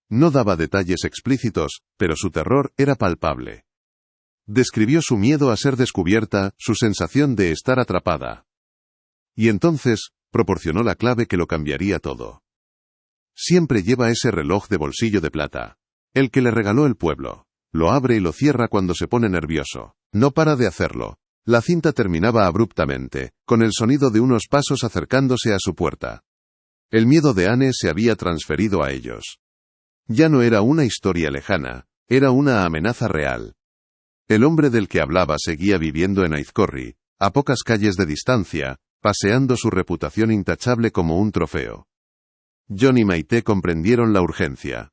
No daba detalles explícitos, pero su terror era palpable. Describió su miedo a ser descubierta, su sensación de estar atrapada. Y entonces, proporcionó la clave que lo cambiaría todo. Siempre lleva ese reloj de bolsillo de plata. El que le regaló el pueblo. Lo abre y lo cierra cuando se pone nervioso. No para de hacerlo. La cinta terminaba abruptamente, con el sonido de unos pasos acercándose a su puerta. El miedo de Anne se había transferido a ellos. Ya no era una historia lejana, era una amenaza real. El hombre del que hablaba seguía viviendo en Aizkorri, a pocas calles de distancia, paseando su reputación intachable como un trofeo. John y Maite comprendieron la urgencia.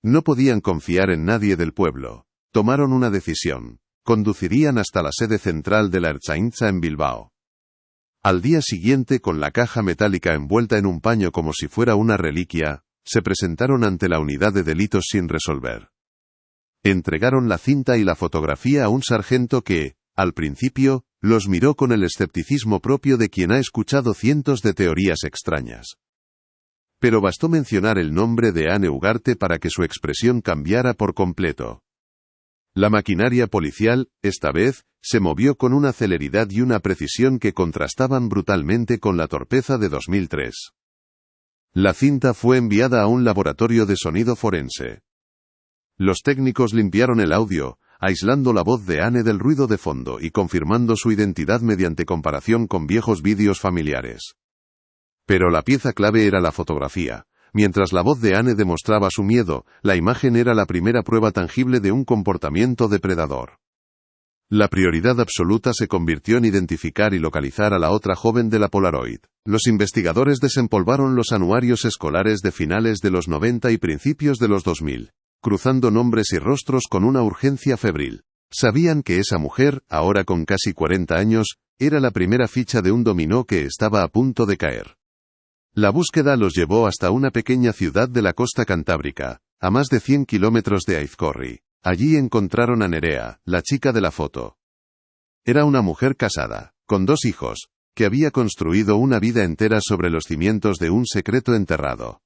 No podían confiar en nadie del pueblo. Tomaron una decisión. Conducirían hasta la sede central de la Ertzaintza en Bilbao. Al día siguiente, con la caja metálica envuelta en un paño como si fuera una reliquia, se presentaron ante la unidad de delitos sin resolver. Entregaron la cinta y la fotografía a un sargento que, al principio, los miró con el escepticismo propio de quien ha escuchado cientos de teorías extrañas. Pero bastó mencionar el nombre de Anne Ugarte para que su expresión cambiara por completo. La maquinaria policial, esta vez, se movió con una celeridad y una precisión que contrastaban brutalmente con la torpeza de 2003. La cinta fue enviada a un laboratorio de sonido forense. Los técnicos limpiaron el audio, aislando la voz de Anne del ruido de fondo y confirmando su identidad mediante comparación con viejos vídeos familiares. Pero la pieza clave era la fotografía. Mientras la voz de Anne demostraba su miedo, la imagen era la primera prueba tangible de un comportamiento depredador. La prioridad absoluta se convirtió en identificar y localizar a la otra joven de la Polaroid. Los investigadores desempolvaron los anuarios escolares de finales de los 90 y principios de los 2000, cruzando nombres y rostros con una urgencia febril. Sabían que esa mujer, ahora con casi 40 años, era la primera ficha de un dominó que estaba a punto de caer. La búsqueda los llevó hasta una pequeña ciudad de la costa cantábrica, a más de 100 kilómetros de Aizkorri. Allí encontraron a Nerea, la chica de la foto. Era una mujer casada, con 2 hijos, que había construido una vida entera sobre los cimientos de un secreto enterrado.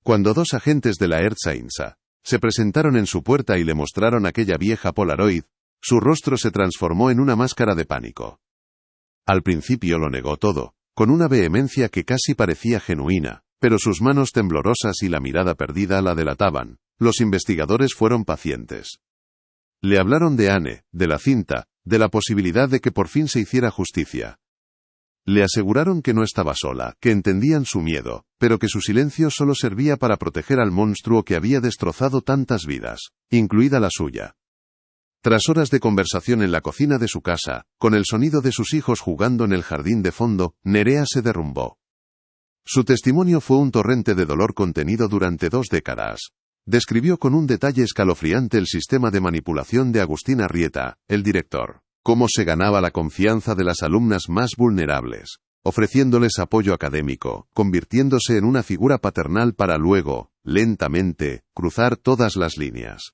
Cuando 2 agentes de la Ertzaintza se presentaron en su puerta y le mostraron aquella vieja Polaroid, su rostro se transformó en una máscara de pánico. Al principio lo negó todo, con una vehemencia que casi parecía genuina, pero sus manos temblorosas y la mirada perdida la delataban. Los investigadores fueron pacientes. Le hablaron de Anne, de la cinta, de la posibilidad de que por fin se hiciera justicia. Le aseguraron que no estaba sola, que entendían su miedo, pero que su silencio solo servía para proteger al monstruo que había destrozado tantas vidas, incluida la suya. Tras horas de conversación en la cocina de su casa, con el sonido de sus hijos jugando en el jardín de fondo, Nerea se derrumbó. Su testimonio fue un torrente de dolor contenido durante 2 décadas. Describió con un detalle escalofriante el sistema de manipulación de Agustín Arrieta, el director, cómo se ganaba la confianza de las alumnas más vulnerables, ofreciéndoles apoyo académico, convirtiéndose en una figura paternal para luego, lentamente, cruzar todas las líneas.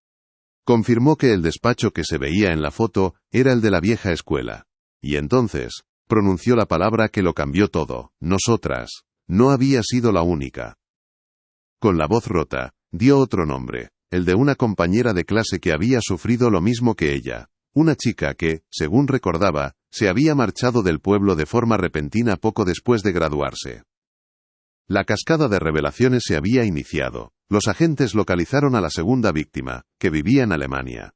Confirmó que el despacho que se veía en la foto era el de la vieja escuela. Y entonces, pronunció la palabra que lo cambió todo: nosotras. No había sido la única. Con la voz rota, dio otro nombre, el de una compañera de clase que había sufrido lo mismo que ella. Una chica que, según recordaba, se había marchado del pueblo de forma repentina poco después de graduarse. La cascada de revelaciones se había iniciado. Los agentes localizaron a la segunda víctima, que vivía en Alemania.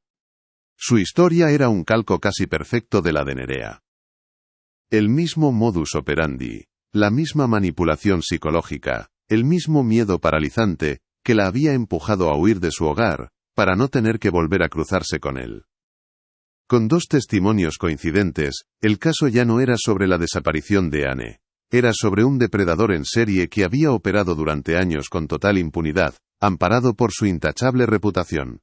Su historia era un calco casi perfecto de la de Nerea. El mismo modus operandi, la misma manipulación psicológica, el mismo miedo paralizante, que la había empujado a huir de su hogar, para no tener que volver a cruzarse con él. Con 2 testimonios coincidentes, el caso ya no era sobre la desaparición de Anne. Era sobre un depredador en serie que había operado durante años con total impunidad, amparado por su intachable reputación.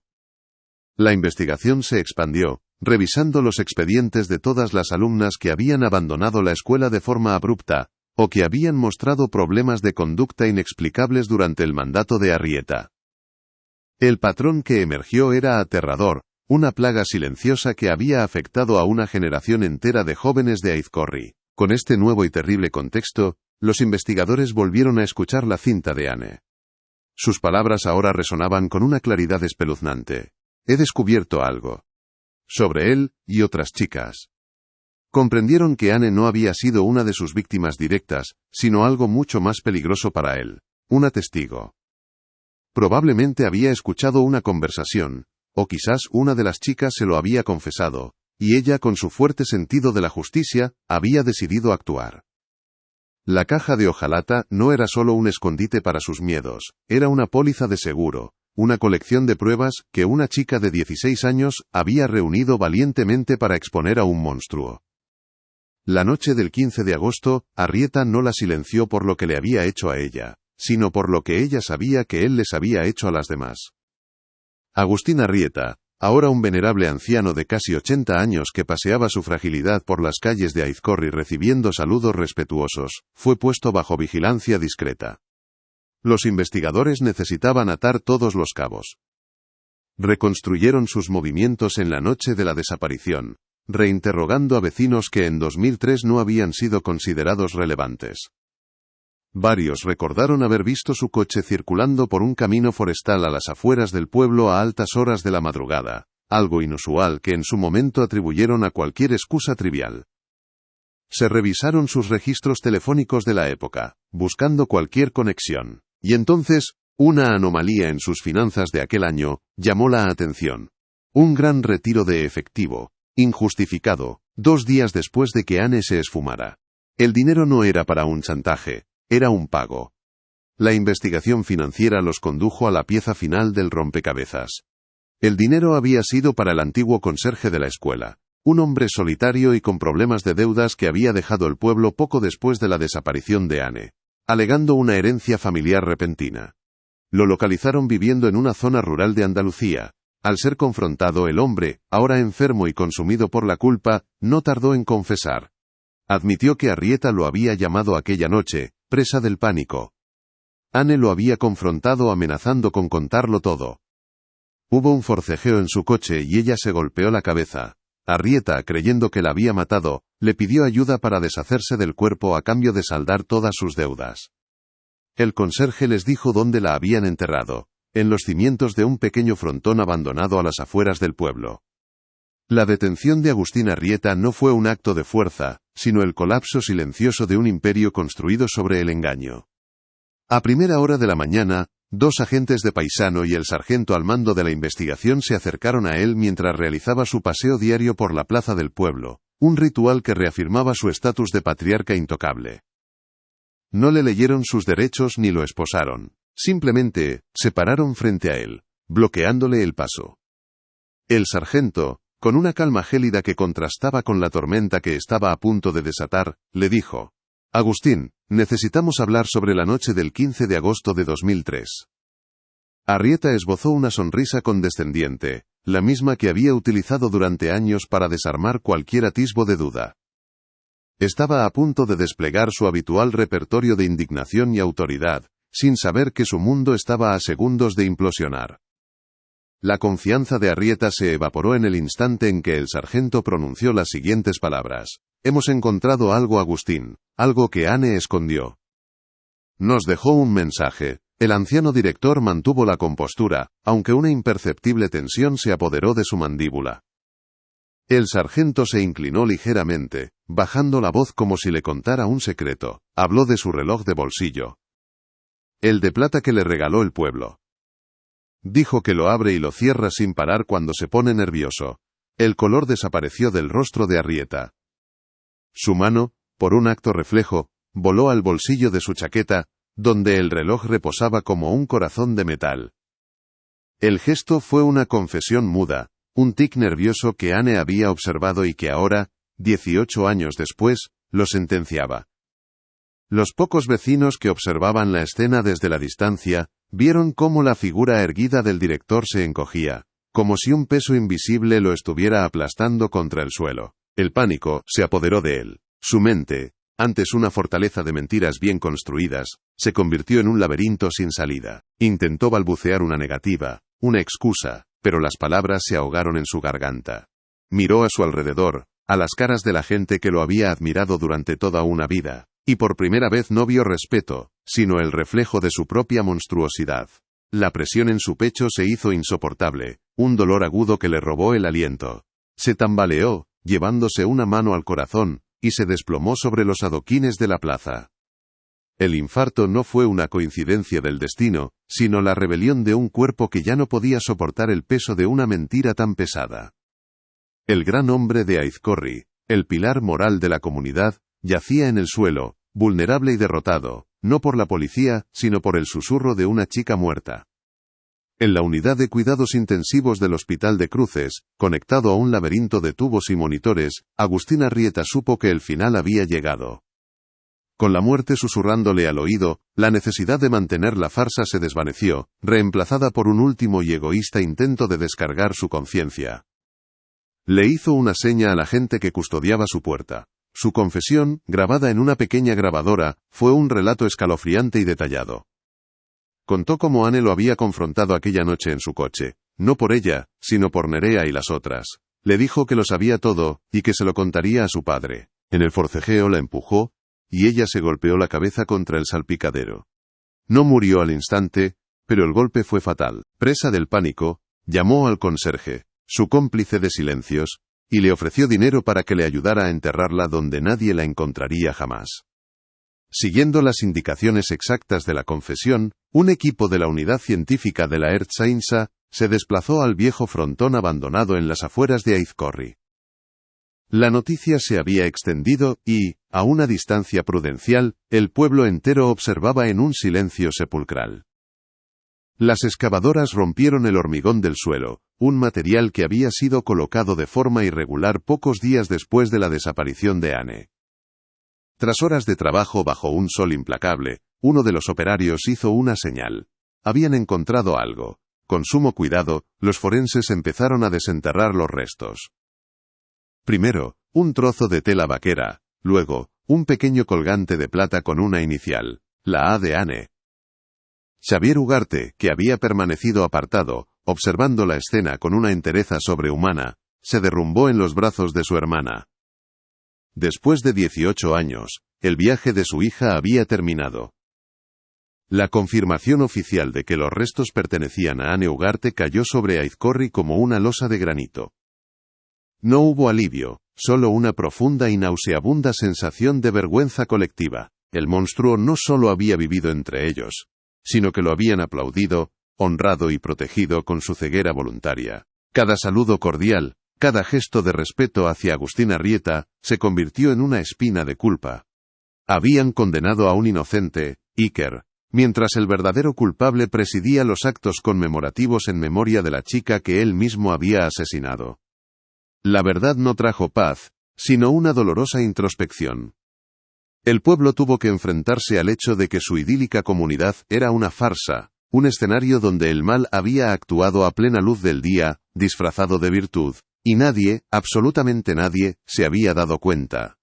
La investigación se expandió, revisando los expedientes de todas las alumnas que habían abandonado la escuela de forma abrupta, o que habían mostrado problemas de conducta inexplicables durante el mandato de Arrieta. El patrón que emergió era aterrador, una plaga silenciosa que había afectado a una generación entera de jóvenes de Aizkorri. Con este nuevo y terrible contexto, los investigadores volvieron a escuchar la cinta de Anne. Sus palabras ahora resonaban con una claridad espeluznante. He descubierto algo. Sobre él, y otras chicas. Comprendieron que Anne no había sido una de sus víctimas directas, sino algo mucho más peligroso para él, una testigo. Probablemente había escuchado una conversación, o quizás una de las chicas se lo había confesado, y ella, con su fuerte sentido de la justicia, había decidido actuar. La caja de hojalata no era solo un escondite para sus miedos, era una póliza de seguro, una colección de pruebas que una chica de 16 años había reunido valientemente para exponer a un monstruo. La noche del 15 de agosto, Arrieta no la silenció por lo que le había hecho a ella, sino por lo que ella sabía que él les había hecho a las demás. Agustín Arrieta, ahora un venerable anciano de casi 80 años que paseaba su fragilidad por las calles de Aizkorri recibiendo saludos respetuosos, fue puesto bajo vigilancia discreta. Los investigadores necesitaban atar todos los cabos. Reconstruyeron sus movimientos en la noche de la desaparición, reinterrogando a vecinos que en 2003 no habían sido considerados relevantes. Varios recordaron haber visto su coche circulando por un camino forestal a las afueras del pueblo a altas horas de la madrugada, algo inusual que en su momento atribuyeron a cualquier excusa trivial. Se revisaron sus registros telefónicos de la época, buscando cualquier conexión, y entonces, una anomalía en sus finanzas de aquel año, llamó la atención. Un gran retiro de efectivo, injustificado, 2 días después de que Anne se esfumara. El dinero no era para un chantaje. Era un pago. La investigación financiera los condujo a la pieza final del rompecabezas. El dinero había sido para el antiguo conserje de la escuela, un hombre solitario y con problemas de deudas que había dejado el pueblo poco después de la desaparición de Anne, alegando una herencia familiar repentina. Lo localizaron viviendo en una zona rural de Andalucía. Al ser confrontado, el hombre, ahora enfermo y consumido por la culpa, no tardó en confesar. Admitió que Arrieta lo había llamado aquella noche, presa del pánico. Anne lo había confrontado amenazando con contarlo todo. Hubo un forcejeo en su coche y ella se golpeó la cabeza. Arrieta, creyendo que la había matado, le pidió ayuda para deshacerse del cuerpo a cambio de saldar todas sus deudas. El conserje les dijo dónde la habían enterrado, en los cimientos de un pequeño frontón abandonado a las afueras del pueblo. La detención de Agustín Arrieta no fue un acto de fuerza, sino el colapso silencioso de un imperio construido sobre el engaño. A primera hora de la mañana, 2 agentes de paisano y el sargento al mando de la investigación se acercaron a él mientras realizaba su paseo diario por la plaza del pueblo, un ritual que reafirmaba su estatus de patriarca intocable. No le leyeron sus derechos ni lo esposaron, simplemente, se pararon frente a él, bloqueándole el paso. El sargento, con una calma gélida que contrastaba con la tormenta que estaba a punto de desatar, le dijo: «Agustín, necesitamos hablar sobre la noche del 15 de agosto de 2003». Arrieta esbozó una sonrisa condescendiente, la misma que había utilizado durante años para desarmar cualquier atisbo de duda. Estaba a punto de desplegar su habitual repertorio de indignación y autoridad, sin saber que su mundo estaba a segundos de implosionar. La confianza de Arrieta se evaporó en el instante en que el sargento pronunció las siguientes palabras: «Hemos encontrado algo, Agustín, algo que Anne escondió». Nos dejó un mensaje. El anciano director mantuvo la compostura, aunque una imperceptible tensión se apoderó de su mandíbula. El sargento se inclinó ligeramente, bajando la voz como si le contara un secreto. Habló de su reloj de bolsillo. El de plata que le regaló el pueblo. Dijo que lo abre y lo cierra sin parar cuando se pone nervioso. El color desapareció del rostro de Arrieta. Su mano, por un acto reflejo, voló al bolsillo de su chaqueta, donde el reloj reposaba como un corazón de metal. El gesto fue una confesión muda, un tic nervioso que Anne había observado y que ahora, 18 años después, lo sentenciaba. Los pocos vecinos que observaban la escena desde la distancia, vieron cómo la figura erguida del director se encogía, como si un peso invisible lo estuviera aplastando contra el suelo. El pánico se apoderó de él. Su mente, antes una fortaleza de mentiras bien construidas, se convirtió en un laberinto sin salida. Intentó balbucear una negativa, una excusa, pero las palabras se ahogaron en su garganta. Miró a su alrededor, a las caras de la gente que lo había admirado durante toda una vida, y por primera vez no vio respeto, sino el reflejo de su propia monstruosidad. La presión en su pecho se hizo insoportable, un dolor agudo que le robó el aliento. Se tambaleó, llevándose una mano al corazón, y se desplomó sobre los adoquines de la plaza. El infarto no fue una coincidencia del destino, sino la rebelión de un cuerpo que ya no podía soportar el peso de una mentira tan pesada. El gran hombre de Aizkorri, el pilar moral de la comunidad, yacía en el suelo, vulnerable y derrotado, no por la policía, sino por el susurro de una chica muerta. En la unidad de cuidados intensivos del Hospital de Cruces, conectado a un laberinto de tubos y monitores, Agustín Arrieta supo que el final había llegado. Con la muerte susurrándole al oído, la necesidad de mantener la farsa se desvaneció, reemplazada por un último y egoísta intento de descargar su conciencia. Le hizo una seña a la gente que custodiaba su puerta. Su confesión, grabada en una pequeña grabadora, fue un relato escalofriante y detallado. Contó cómo Anne lo había confrontado aquella noche en su coche, no por ella, sino por Nerea y las otras. Le dijo que lo sabía todo, y que se lo contaría a su padre. En el forcejeo la empujó, y ella se golpeó la cabeza contra el salpicadero. No murió al instante, pero el golpe fue fatal. Presa del pánico, llamó al conserje, su cómplice de silencios, y le ofreció dinero para que le ayudara a enterrarla donde nadie la encontraría jamás. Siguiendo las indicaciones exactas de la confesión, un equipo de la unidad científica de la Ertzaintza se desplazó al viejo frontón abandonado en las afueras de Aizkorri. La noticia se había extendido y, a una distancia prudencial, el pueblo entero observaba en un silencio sepulcral. Las excavadoras rompieron el hormigón del suelo, un material que había sido colocado de forma irregular pocos días después de la desaparición de Anne. Tras horas de trabajo bajo un sol implacable, uno de los operarios hizo una señal. Habían encontrado algo. Con sumo cuidado, los forenses empezaron a desenterrar los restos. Primero, un trozo de tela vaquera, luego, un pequeño colgante de plata con una inicial, la A de Anne. Xavier Ugarte, que había permanecido apartado, observando la escena con una entereza sobrehumana, se derrumbó en los brazos de su hermana. Después de 18 años, el viaje de su hija había terminado. La confirmación oficial de que los restos pertenecían a Anne Ugarte cayó sobre Aizkorri como una losa de granito. No hubo alivio, solo una profunda y nauseabunda sensación de vergüenza colectiva. El monstruo no solo había vivido entre ellos, sino que lo habían aplaudido, honrado y protegido con su ceguera voluntaria. Cada saludo cordial, cada gesto de respeto hacia Agustín Arrieta, se convirtió en una espina de culpa. Habían condenado a un inocente, Iker, mientras el verdadero culpable presidía los actos conmemorativos en memoria de la chica que él mismo había asesinado. La verdad no trajo paz, sino una dolorosa introspección. El pueblo tuvo que enfrentarse al hecho de que su idílica comunidad era una farsa, un escenario donde el mal había actuado a plena luz del día, disfrazado de virtud, y nadie, absolutamente nadie, se había dado cuenta.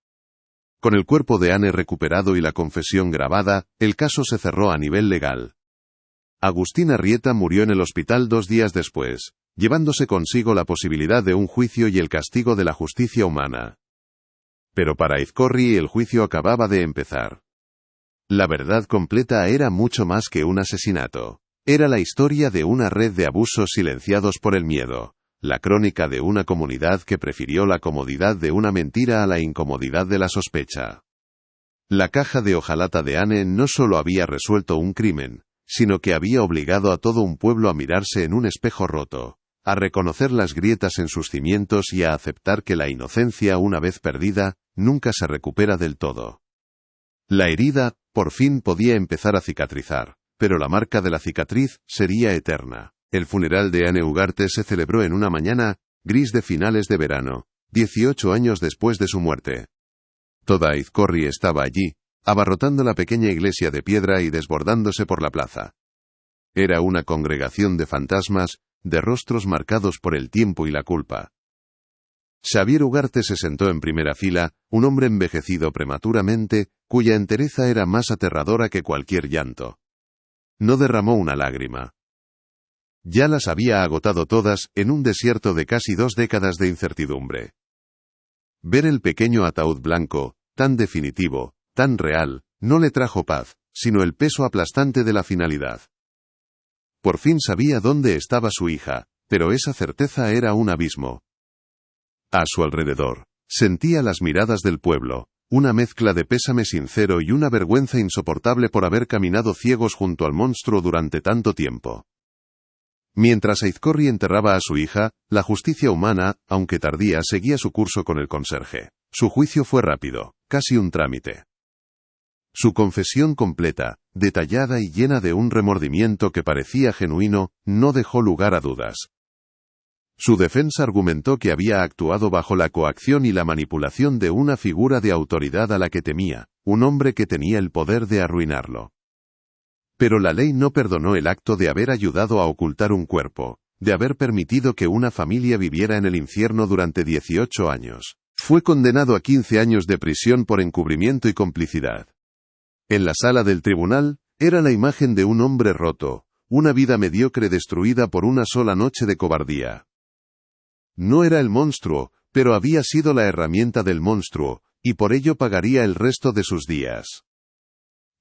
Con el cuerpo de Anne recuperado y la confesión grabada, el caso se cerró a nivel legal. Agustín Arrieta murió en el hospital 2 días después, llevándose consigo la posibilidad de un juicio y el castigo de la justicia humana. Pero para Aizkorri el juicio acababa de empezar. La verdad completa era mucho más que un asesinato. Era la historia de una red de abusos silenciados por el miedo, la crónica de una comunidad que prefirió la comodidad de una mentira a la incomodidad de la sospecha. La caja de hojalata de Anne no solo había resuelto un crimen, sino que había obligado a todo un pueblo a mirarse en un espejo roto, a reconocer las grietas en sus cimientos y a aceptar que la inocencia, una vez perdida, nunca se recupera del todo. La herida, por fin podía empezar a cicatrizar, pero la marca de la cicatriz sería eterna. El funeral de Anne Ugarte se celebró en una mañana gris de finales de verano, 18 años después de su muerte. Toda Aizkorri estaba allí, abarrotando la pequeña iglesia de piedra y desbordándose por la plaza. Era una congregación de fantasmas, de rostros marcados por el tiempo y la culpa. Xavier Ugarte se sentó en primera fila, un hombre envejecido prematuramente, cuya entereza era más aterradora que cualquier llanto. No derramó una lágrima. Ya las había agotado todas, en un desierto de casi 2 décadas de incertidumbre. Ver el pequeño ataúd blanco, tan definitivo, tan real, no le trajo paz, sino el peso aplastante de la finalidad. Por fin sabía dónde estaba su hija, pero esa certeza era un abismo. A su alrededor, Sentía las miradas del pueblo, una mezcla de pésame sincero y una vergüenza insoportable por haber caminado ciegos junto al monstruo durante tanto tiempo. Mientras Aizcorri enterraba a su hija, la justicia humana, aunque tardía, seguía su curso con el conserje. Su juicio fue rápido, casi un trámite. Su confesión completa, detallada y llena de un remordimiento que parecía genuino, no dejó lugar a dudas. Su defensa argumentó que había actuado bajo la coacción y la manipulación de una figura de autoridad a la que temía, un hombre que tenía el poder de arruinarlo. Pero la ley no perdonó el acto de haber ayudado a ocultar un cuerpo, de haber permitido que una familia viviera en el infierno durante 18 años. Fue condenado a 15 años de prisión por encubrimiento y complicidad. En la sala del tribunal, era la imagen de un hombre roto, una vida mediocre destruida por una sola noche de cobardía. No era el monstruo, pero había sido la herramienta del monstruo, y por ello pagaría el resto de sus días.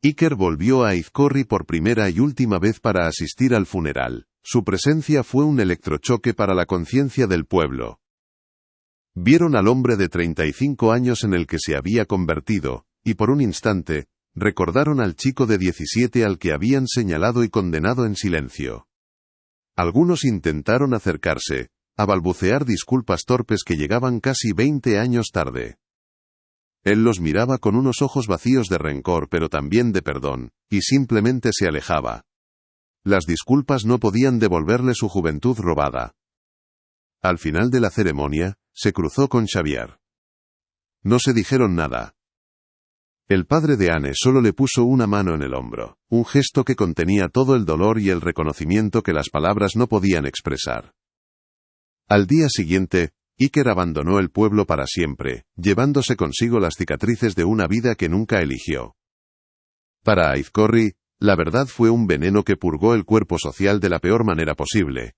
Iker volvió a Aizcorri por primera y última vez para asistir al funeral. Su presencia fue un electrochoque para la conciencia del pueblo. Vieron al hombre de 35 años en el que se había convertido, y por un instante, recordaron al chico de 17 al que habían señalado y condenado en silencio. Algunos intentaron acercarse, a balbucear disculpas torpes que llegaban casi 20 años tarde. Él los miraba con unos ojos vacíos de rencor pero también de perdón, y simplemente se alejaba. Las disculpas no podían devolverle su juventud robada. Al final de la ceremonia, se cruzó con Xavier. No se dijeron nada. El padre de Anne solo le puso una mano en el hombro, un gesto que contenía todo el dolor y el reconocimiento que las palabras no podían expresar. Al día siguiente, Iker abandonó el pueblo para siempre, llevándose consigo las cicatrices de una vida que nunca eligió. Para Aizcorri, la verdad fue un veneno que purgó el cuerpo social de la peor manera posible.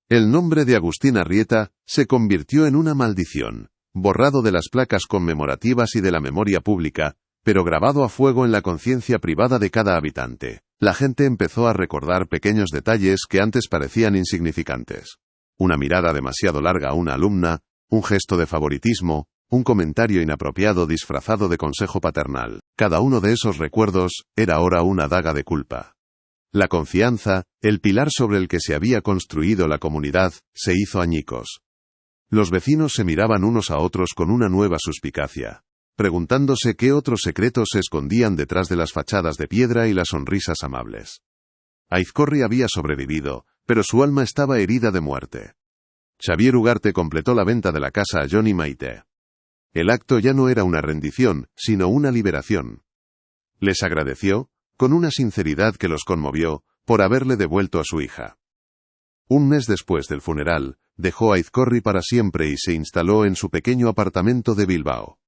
El nombre de Agustín Arrieta se convirtió en una maldición, borrado de las placas conmemorativas y de la memoria pública, pero grabado a fuego en la conciencia privada de cada habitante. La gente empezó a recordar pequeños detalles que antes parecían insignificantes. Una mirada demasiado larga a una alumna, un gesto de favoritismo, un comentario inapropiado disfrazado de consejo paternal. Cada uno de esos recuerdos era ahora una daga de culpa. La confianza, el pilar sobre el que se había construido la comunidad, se hizo añicos. Los vecinos se miraban unos a otros con una nueva suspicacia, preguntándose qué otros secretos se escondían detrás de las fachadas de piedra y las sonrisas amables. Aizcorri había sobrevivido, pero su alma estaba herida de muerte. Xavier Ugarte completó la venta de la casa a Jon y Maite. El acto ya no era una rendición, sino una liberación. Les agradeció, con una sinceridad que los conmovió, por haberle devuelto a su hija. Un mes después del funeral, dejó Aizcorri para siempre y se instaló en su pequeño apartamento de Bilbao.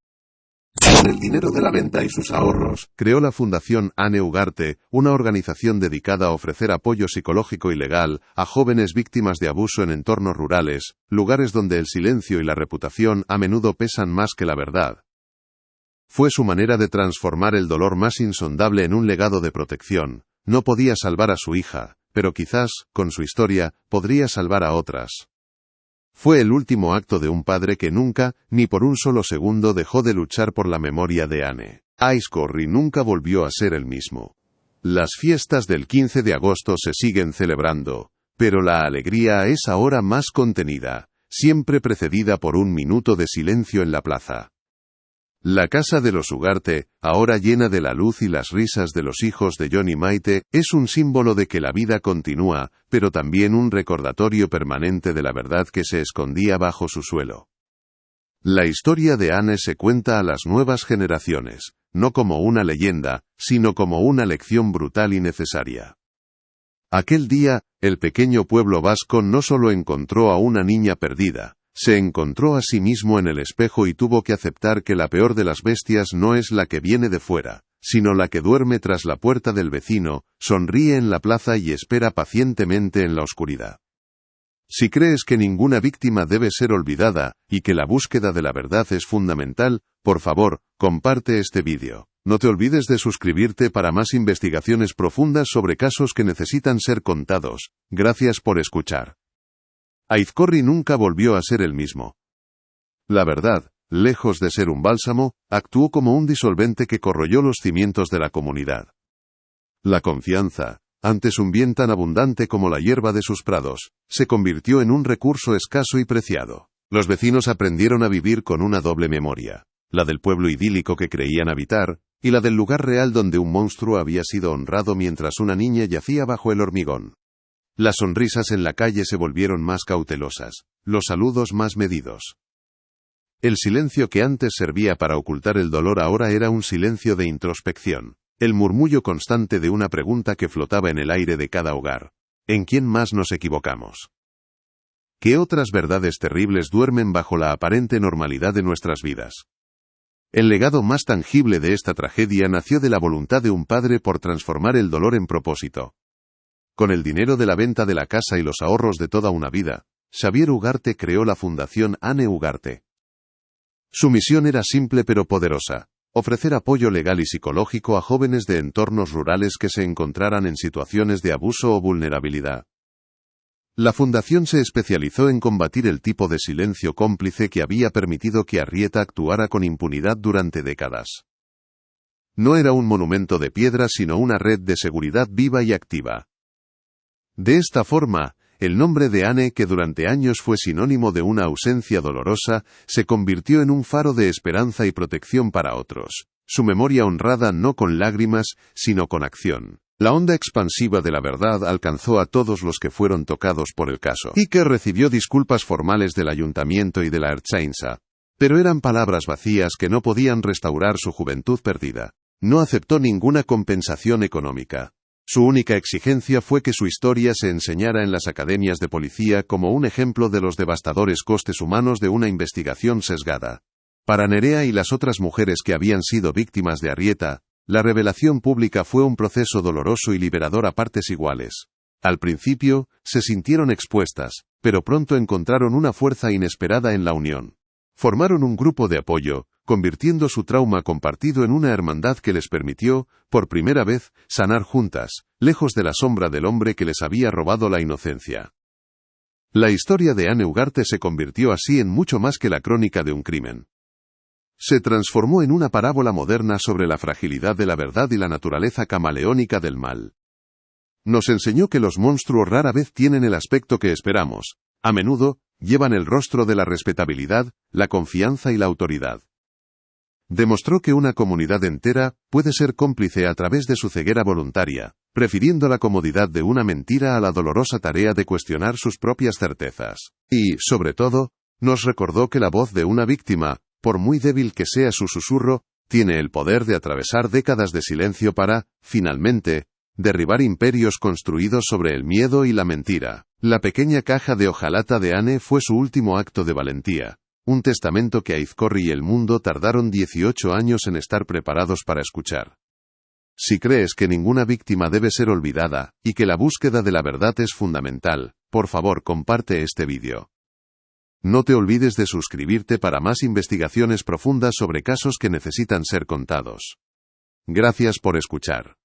Con el dinero de la venta y sus ahorros, creó la Fundación Anne Ugarte, una organización dedicada a ofrecer apoyo psicológico y legal a jóvenes víctimas de abuso en entornos rurales, lugares donde el silencio y la reputación a menudo pesan más que la verdad. Fue su manera de transformar el dolor más insondable en un legado de protección. No podía salvar a su hija, pero quizás, con su historia, podría salvar a otras. Fue el último acto de un padre que nunca, ni por un solo segundo, dejó de luchar por la memoria de Anne. Aizcorri nunca volvió a ser el mismo. Las fiestas del 15 de agosto se siguen celebrando, pero la alegría es ahora más contenida, siempre precedida por un minuto de silencio en la plaza. La casa de los Ugarte, ahora llena de la luz y las risas de los hijos de Jon y Maite, es un símbolo de que la vida continúa, pero también un recordatorio permanente de la verdad que se escondía bajo su suelo. La historia de Anne se cuenta a las nuevas generaciones, no como una leyenda, sino como una lección brutal y necesaria. Aquel día, el pequeño pueblo vasco no solo encontró a una niña perdida, se encontró a sí mismo en el espejo y tuvo que aceptar que la peor de las bestias no es la que viene de fuera, sino la que duerme tras la puerta del vecino, sonríe en la plaza y espera pacientemente en la oscuridad. Si crees que ninguna víctima debe ser olvidada, y que la búsqueda de la verdad es fundamental, por favor, comparte este vídeo. No te olvides de suscribirte para más investigaciones profundas sobre casos que necesitan ser contados. Gracias por escuchar. Aizcorri nunca volvió a ser el mismo. La verdad, lejos de ser un bálsamo, actuó como un disolvente que corroyó los cimientos de la comunidad. La confianza, antes un bien tan abundante como la hierba de sus prados, se convirtió en un recurso escaso y preciado. Los vecinos aprendieron a vivir con una doble memoria, la del pueblo idílico que creían habitar, y la del lugar real donde un monstruo había sido honrado mientras una niña yacía bajo el hormigón. Las sonrisas en la calle se volvieron más cautelosas, los saludos más medidos. El silencio que antes servía para ocultar el dolor ahora era un silencio de introspección, el murmullo constante de una pregunta que flotaba en el aire de cada hogar: ¿en quién más nos equivocamos? ¿Qué otras verdades terribles duermen bajo la aparente normalidad de nuestras vidas? El legado más tangible de esta tragedia nació de la voluntad de un padre por transformar el dolor en propósito. Con el dinero de la venta de la casa y los ahorros de toda una vida, Xavier Ugarte creó la Fundación Anne Ugarte. Su misión era simple pero poderosa: ofrecer apoyo legal y psicológico a jóvenes de entornos rurales que se encontraran en situaciones de abuso o vulnerabilidad. La fundación se especializó en combatir el tipo de silencio cómplice que había permitido que Arrieta actuara con impunidad durante décadas. No era un monumento de piedra sino una red de seguridad viva y activa. De esta forma, el nombre de Anne, que durante años fue sinónimo de una ausencia dolorosa, se convirtió en un faro de esperanza y protección para otros. Su memoria honrada no con lágrimas, sino con acción. La onda expansiva de la verdad alcanzó a todos los que fueron tocados por el caso. Iker recibió disculpas formales del ayuntamiento y de la Ertzaintza, pero eran palabras vacías que no podían restaurar su juventud perdida. No aceptó ninguna compensación económica. Su única exigencia fue que su historia se enseñara en las academias de policía como un ejemplo de los devastadores costes humanos de una investigación sesgada. Para Nerea y las otras mujeres que habían sido víctimas de Arrieta, la revelación pública fue un proceso doloroso y liberador a partes iguales. Al principio, se sintieron expuestas, pero pronto encontraron una fuerza inesperada en la unión. Formaron un grupo de apoyo, convirtiendo su trauma compartido en una hermandad que les permitió, por primera vez, sanar juntas, lejos de la sombra del hombre que les había robado la inocencia. La historia de Anne Ugarte se convirtió así en mucho más que la crónica de un crimen. Se transformó en una parábola moderna sobre la fragilidad de la verdad y la naturaleza camaleónica del mal. Nos enseñó que los monstruos rara vez tienen el aspecto que esperamos. A menudo, llevan el rostro de la respetabilidad, la confianza y la autoridad. Demostró que una comunidad entera puede ser cómplice a través de su ceguera voluntaria, prefiriendo la comodidad de una mentira a la dolorosa tarea de cuestionar sus propias certezas. Y, sobre todo, nos recordó que la voz de una víctima, por muy débil que sea su susurro, tiene el poder de atravesar décadas de silencio para, finalmente, derribar imperios construidos sobre el miedo y la mentira. La pequeña caja de hojalata de Anne fue su último acto de valentía, un testamento que Aizkorri y el mundo tardaron 18 años en estar preparados para escuchar. Si crees que ninguna víctima debe ser olvidada, y que la búsqueda de la verdad es fundamental, por favor comparte este vídeo. No te olvides de suscribirte para más investigaciones profundas sobre casos que necesitan ser contados. Gracias por escuchar.